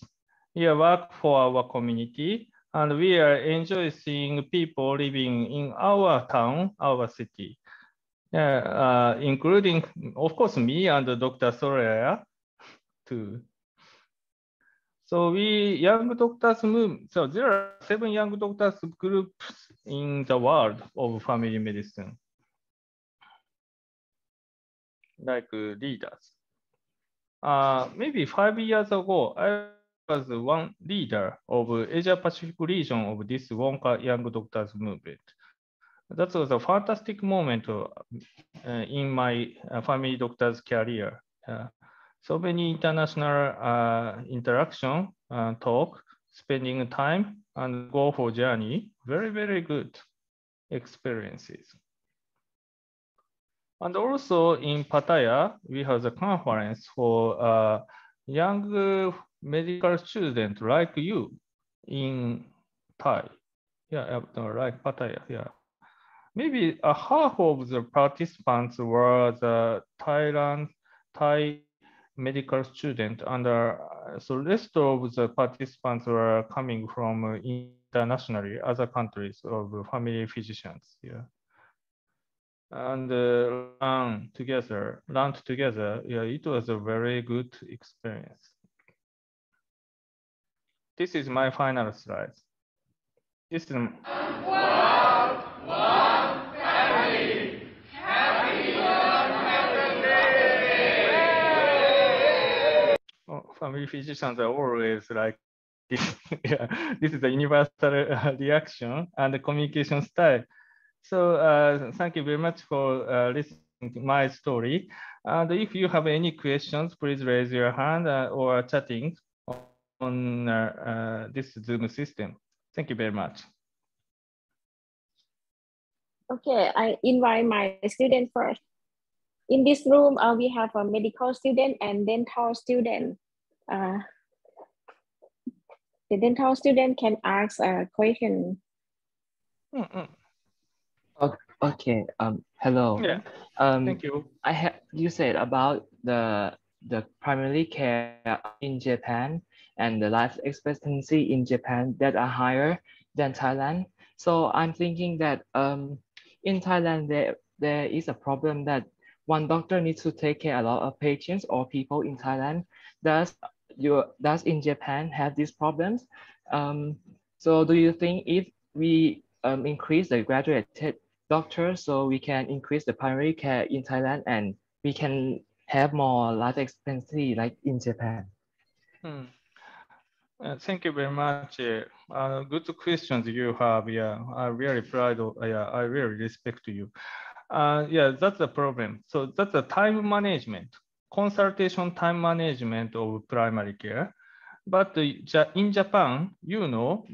We work for our community, and we are enjoy seeing people living in our town, our city, including, of course, me and Dr. Soraya too. So young doctors move. So there are 7 young doctors groups in the world of family medicine, like leaders. Maybe 5 years ago, I was one leader of Asia Pacific region of this Wonka Young Doctors movement. That was a fantastic moment in my family doctor's career. So many international interaction, talk, spending time, and go for journey. Very, very good experiences. And also in Pattaya, we have a conference for young medical students like you in Thai. Yeah, like Pattaya, yeah. Maybe half of the participants were the Thai medical student, and so rest of the participants were coming from internationally other countries of family physicians. Yeah, and learned together. Yeah, it was a very good experience. This is my final slide. This is family physicians are always like this. Yeah, this is the universal reaction and the communication style. So thank you very much for listening to my story. And if you have any questions, please raise your hand or chatting on this Zoom system. Thank you very much.
Okay, I invite my student first. In this room, we have a medical student and dental student. The dental student can ask a question.
Okay. Hello.
Yeah. Thank you.
You said about the primary care in Japan and the life expectancy in Japan that are higher than Thailand. So I'm thinking that in Thailand there is a problem that one doctor needs to take care of a lot of patients or people in Thailand. Does in Japan have these problems? So do you think if we increase the graduated doctors so we can increase the primary care in Thailand and we can have more life expectancy like in Japan?
Thank you very much. Good questions you have. Yeah, I'm really proud of. Yeah, I really respect you. Yeah, that's the problem. So that's the time management, consultation time management of primary care. But in Japan,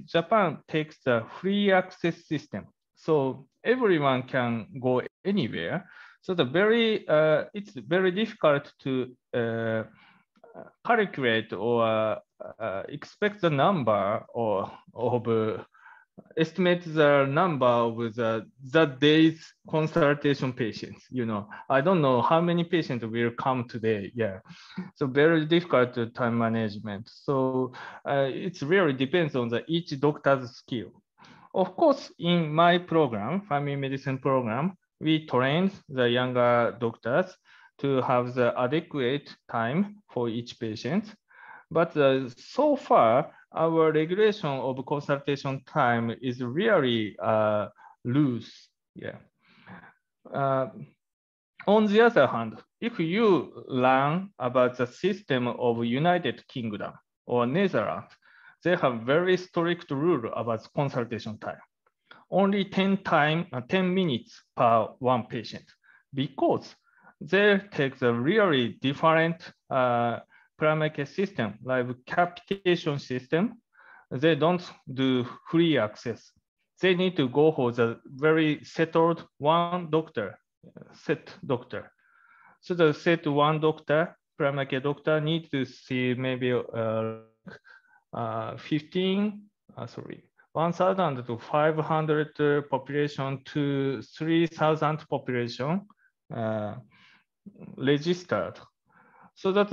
Japan takes the free access system. So everyone can go anywhere. So it's very difficult to calculate or expect the number of estimate the number of that day's consultation patients. I don't know how many patients will come today. Yeah, so very difficult time management. So it really depends on each doctor's skill. Of course, in my program, family medicine program, we train the younger doctors to have the adequate time for each patient. But so far, our regulation of consultation time is really loose. Yeah. On the other hand, if you learn about the system of United Kingdom or Netherlands, they have very strict rule about consultation time. Only 10 minutes per one patient, because they take the really different primary care system, like capitation system. They don't do free access. They need to go for the very settled one doctor, set doctor. So the set one doctor, primary care doctor, need to see maybe 1,000 to 500 population to 3,000 population registered. So that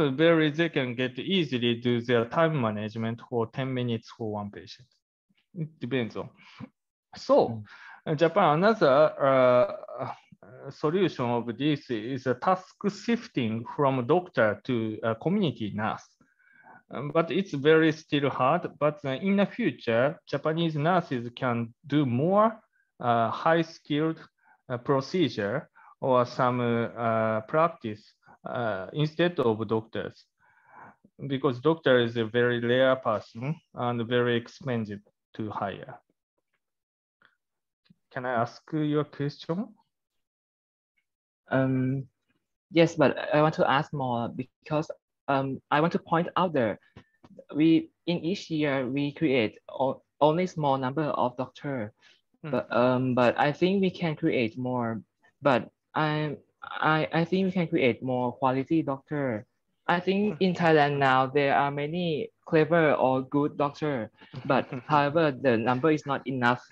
they can get easily do their time management for 10 minutes for one patient. It depends on. So Japan, another solution of this is a task shifting from doctor to a community nurse. But it's very still hard. But in the future, Japanese nurses can do more high-skilled procedure or some practice instead of doctors, because doctor is a very rare person and very expensive to hire. Can I ask you a question?
Yes, but I want to ask more because I want to point out that in each year we create only small number of doctors, but I think we can create more. But I think we can create more quality doctor. I think in Thailand now there are many clever or good doctors, but however the number is not enough.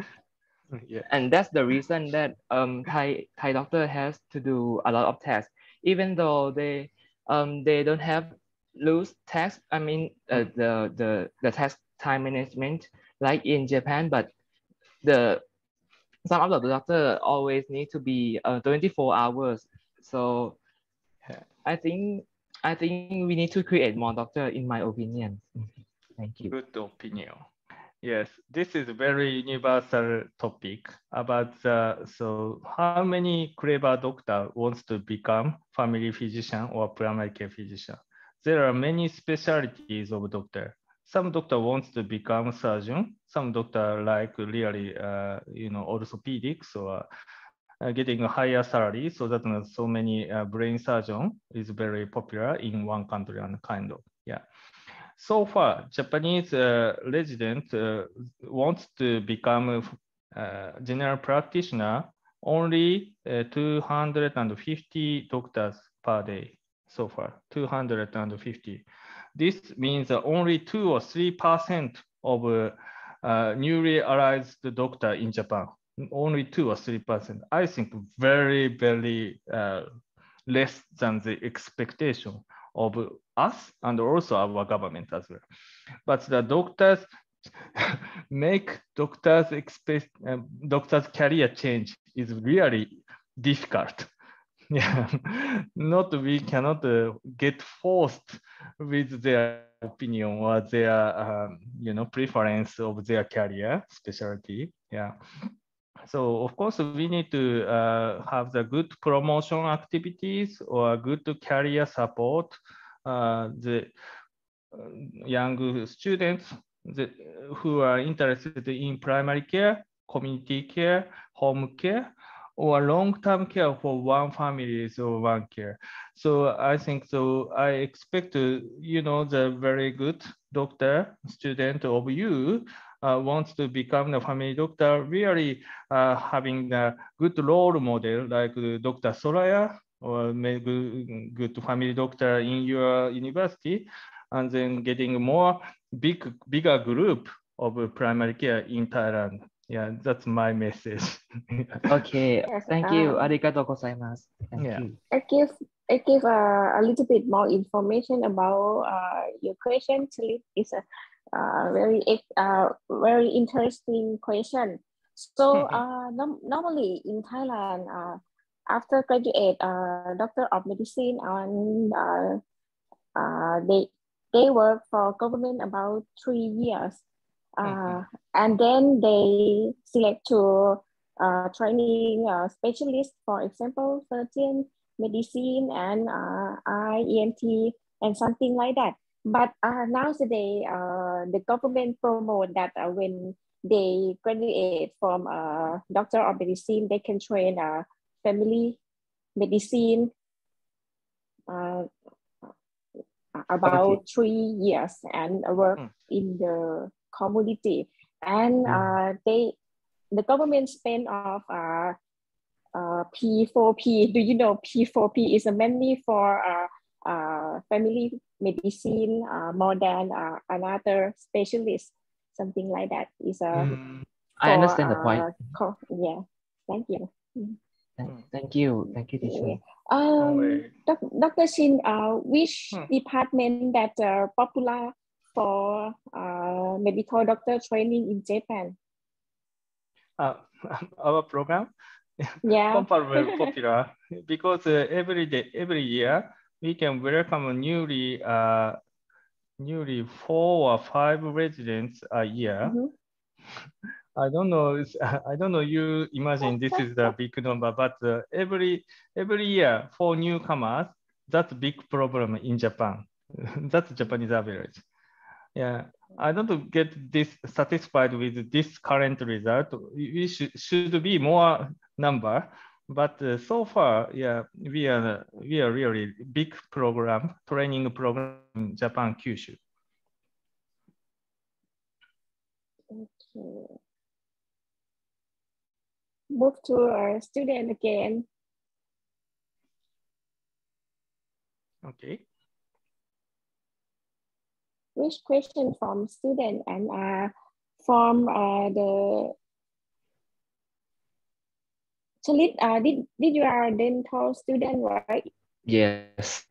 Yeah.
And that's the reason that Thai doctor has to do a lot of tests, even though they don't have loose tests. I mean the test time management like in Japan, but some of the doctor always need to be 24 hours. So I think we need to create more doctor, in my opinion. Thank you.
Good opinion. Yes, this is a very universal topic about so how many clever doctor wants to become family physician or primary care physician. There are many specialties of doctor. Some doctor wants to become surgeon. Some doctor like really orthopedics or getting a higher salary. So that so many brain surgeon is very popular in one country and kind of, yeah. So far, Japanese resident wants to become a general practitioner only 250 doctors per day so far, 250. This means only 2 or 3% of newly arrived doctor in Japan, only 2 or 3%. I think very, very less than the expectation of us and also our government as well. But the doctors make doctors career change is really difficult. Yeah, we cannot get forced with their opinion or their preference of their career specialty. Yeah. So of course we need to have the good promotion activities or good career support. The young students who are interested in primary care, community care, home care, or long-term care for one family or one care. So I think so. I expect the very good doctor, student of you wants to become a family doctor, really having a good role model like Dr. Soraya, or maybe good family doctor in your university, and then getting more bigger group of primary care in Thailand. Yeah, that's my message.
Okay,
Yes,
thank you. Arigatou gozaimasu. Thank
Yeah.
you.
I give a little bit more information about your question. Actually, it's a very interesting question. So normally in Thailand, after graduate doctor of medicine, and they work for government about 3 years, and then they select to training specialist, for example, surgeon, medicine, and ENT, and something like that. But nowadays, the government promote that when they graduate from doctor of medicine, they can train family medicine about 3 years and work in the community. And the government spend of P4P. Do you know P4P is mainly for family medicine more than another specialist, something like that. Is
I understand the point.
Yeah, thank you.
Thank you, teacher.
Dr. Shin, which department that are popular for medical doctor training in Japan?
Our program,
yeah,
popular because every year we can welcome newly 4 or 5 residents a year. I don't know. I don't know. You imagine this is the big number, but every year for newcomers, that's a big problem in Japan. That's Japanese average. Yeah, I don't get this satisfied with this current result. We should be more number, but so far, yeah, we are really big program, training program in Japan, Kyushu.
Okay. Move to our student again.
Okay.
Which question from student and from the Chalit, did you are a dental student, right?
Yes.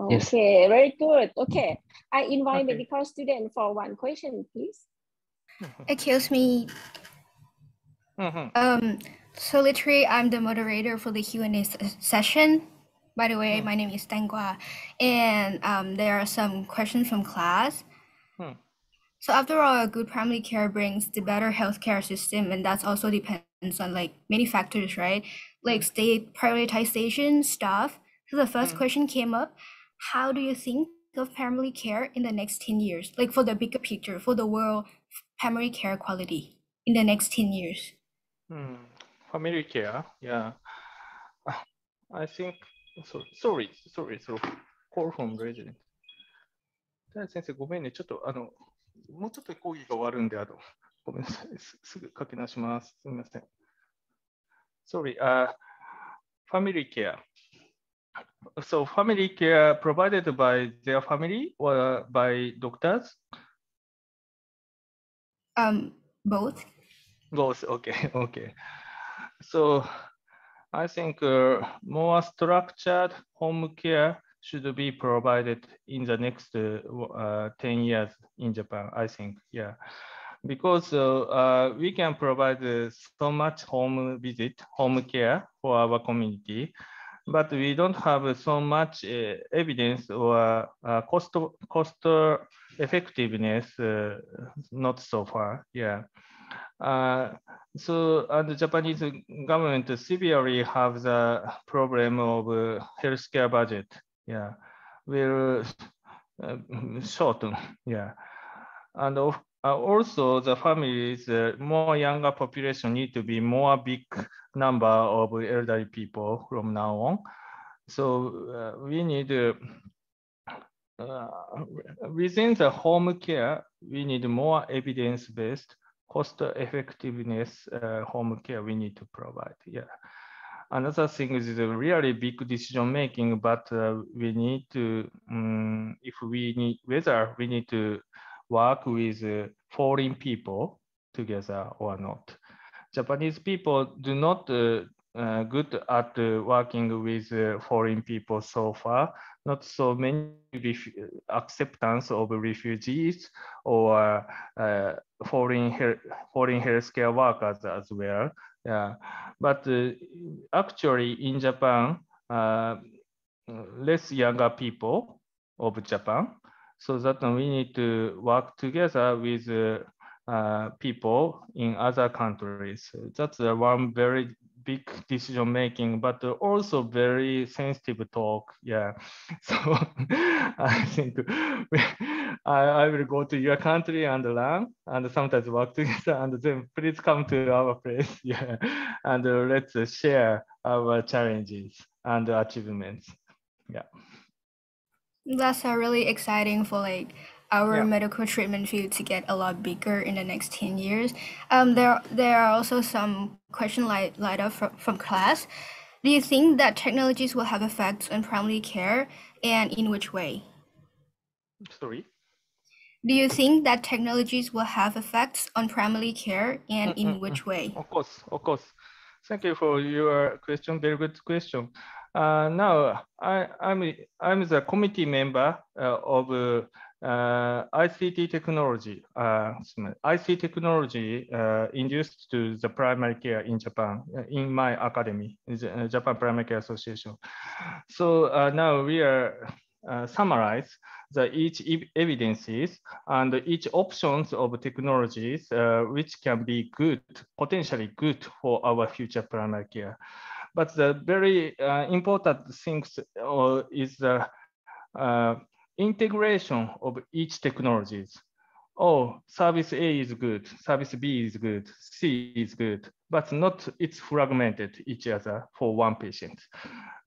Yes.
Okay, very good. Okay, I invite medical student for one question, please.
Excuse me. So literally, I'm the moderator for the Q&A session. By the way, my name is Tangwa, and there are some questions from class. So after all, a good primary care brings the better healthcare system, and that's also depends on like many factors, right? Like state prioritization stuff. So the first question came up: how do you think of primary care in the next 10 years? Like for the bigger picture, for the world primary care quality in the next 10 years.
Family care, yeah. I think, sorry, call from resident. 先生、ごめんね。ちょっと、もうちょっと講義が終わるんで、ごめんなさい。すぐ書き直します。すみません。Sorry, family care. So family care provided by their family or by doctors?
Both.
Both, okay. So I think more structured home care should be provided in the next 10 years in Japan, I think, yeah. Because we can provide so much home care for our community, but we don't have so much evidence or cost effectiveness, not so far, yeah. So the Japanese government severely have the problem of healthcare budget. Yeah, will shorten. Yeah, and also the families, more younger population need to be more big number of elderly people from now on. So we need within the home care, we need more evidence-based, cost-effectiveness home care we need to provide. Yeah. Another thing is a really big decision making, but we need to, whether we need to work with foreign people together or not. Japanese people do not good at working with foreign people so far. Not so many acceptance of refugees or foreign healthcare workers as well. Yeah, but actually in Japan, less younger people of Japan, so that we need to work together with people in other countries. That's one very big decision making, but also very sensitive talk. Yeah. So I think I will go to your country and learn and sometimes work together, and then please come to our place. Yeah. And let's share our challenges and achievements. Yeah.
That's really exciting for like our medical treatment field to get a lot bigger in the next 10 years. There are also some questions light up from class. Do you think that technologies will have effects on primary care, and in which way?
Sorry?
Do you think that technologies will have effects on primary care, and in which way?
Of course, of course. Thank you for your question. Very good question. Now, I'm the committee member of ICT technology. ICT technology induced to the primary care in Japan in my academy, the Japan Primary Care Association. So now we are summarize each evidences and each options of technologies which can be good, potentially good for our future primary care. But the very important things is the integration of each technologies. Oh, service A is good, service B is good, C is good, but not it's fragmented each other for one patient.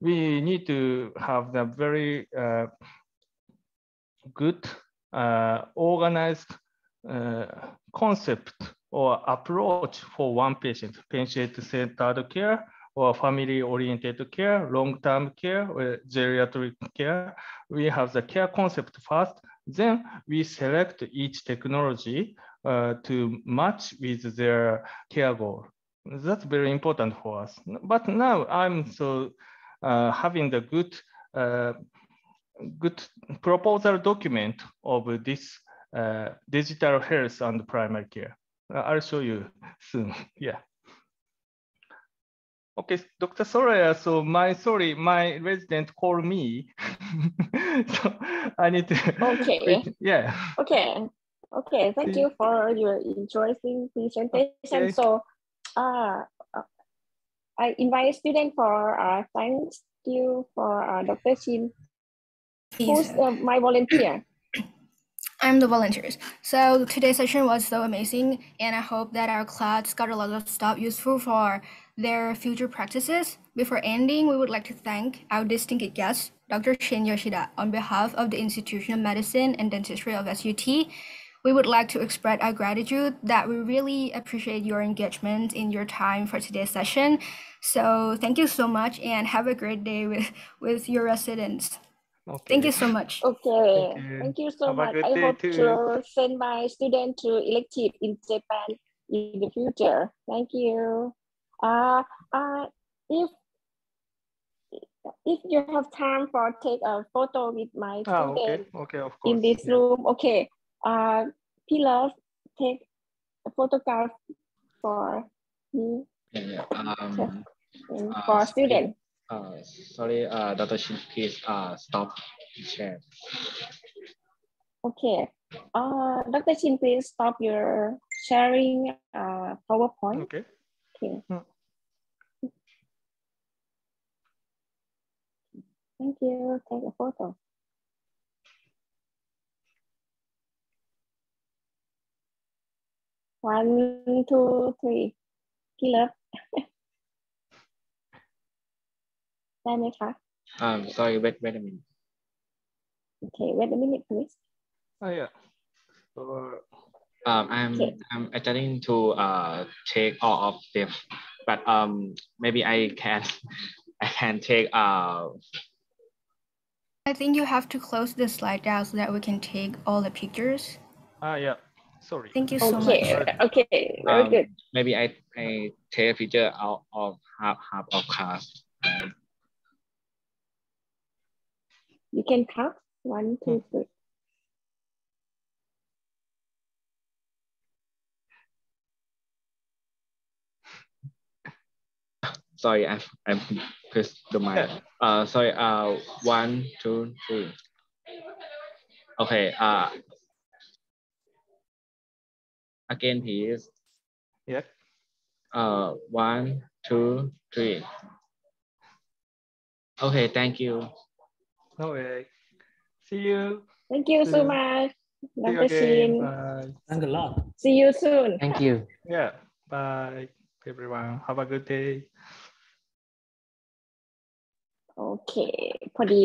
We need to have the very good organized concept or approach for one patient, patient-centered care or family-oriented care, long-term care, or geriatric care. We have the care concept first, then we select each technology to match with their care goal. That's very important for us. But now I'm so having the good proposal document of this digital health and primary care. I'll show you soon. Yeah. Okay, Dr. Soraya. So my resident called me. So I need to.
Okay.
Yeah.
Okay. Okay. Thank you for your interesting presentation. Okay. So, I invite students for thank you for Dr. Shin. Who's my volunteer?
I'm the volunteers. So today's session was so amazing, and I hope that our class got a lot of stuff useful for their future practices. Before ending, we would like to thank our distinguished guest, Dr. Shin Yoshida, on behalf of the Institution of Medicine and Dentistry of SUT. We would like to express our gratitude that we really appreciate your engagement in your time for today's session. So thank you so much, and have a great day with your residents. Okay. Thank you so much.
Okay, thank you so much. I hope to send my student to elective in Japan in the future. Thank you. If you have time for take a photo with my student
okay, of course.
In this room, okay. Pilaf, take a photograph for me. For student.
Sorry, Dr. Shin, please stop the share.
Okay. Dr. Shin, please stop your sharing PowerPoint.
Okay.
Okay. Thank you. Take a photo. One, two, three. Pilaf.ได้ไหมคะ?
Sorry, wait a minute.
Okay, wait a minute, please.
Oh yeah. So,
I'm attempting to take all of them, but maybe I can take
I think you have to close the slide down so that we can take all the pictures.
yeah. Sorry.
Thank you so
Okay,
much.
okay, very good.
Maybe I take a picture out of half of class.
You can count 1, 2, 3.
Sorry, I'm pressed the mic. Sorry. 1, 2, 3. Okay. Again, please.
Yeah.
1, 2, 3. Okay, thank you.
No way. See you.
Thank you
See
so
you.
much,
See you
Dr.
again.
Shin.
Bye.
Thanks a lot.
See you soon.
Thank you.
Yeah. Bye, everyone. Have a good day.
โอเค พอดี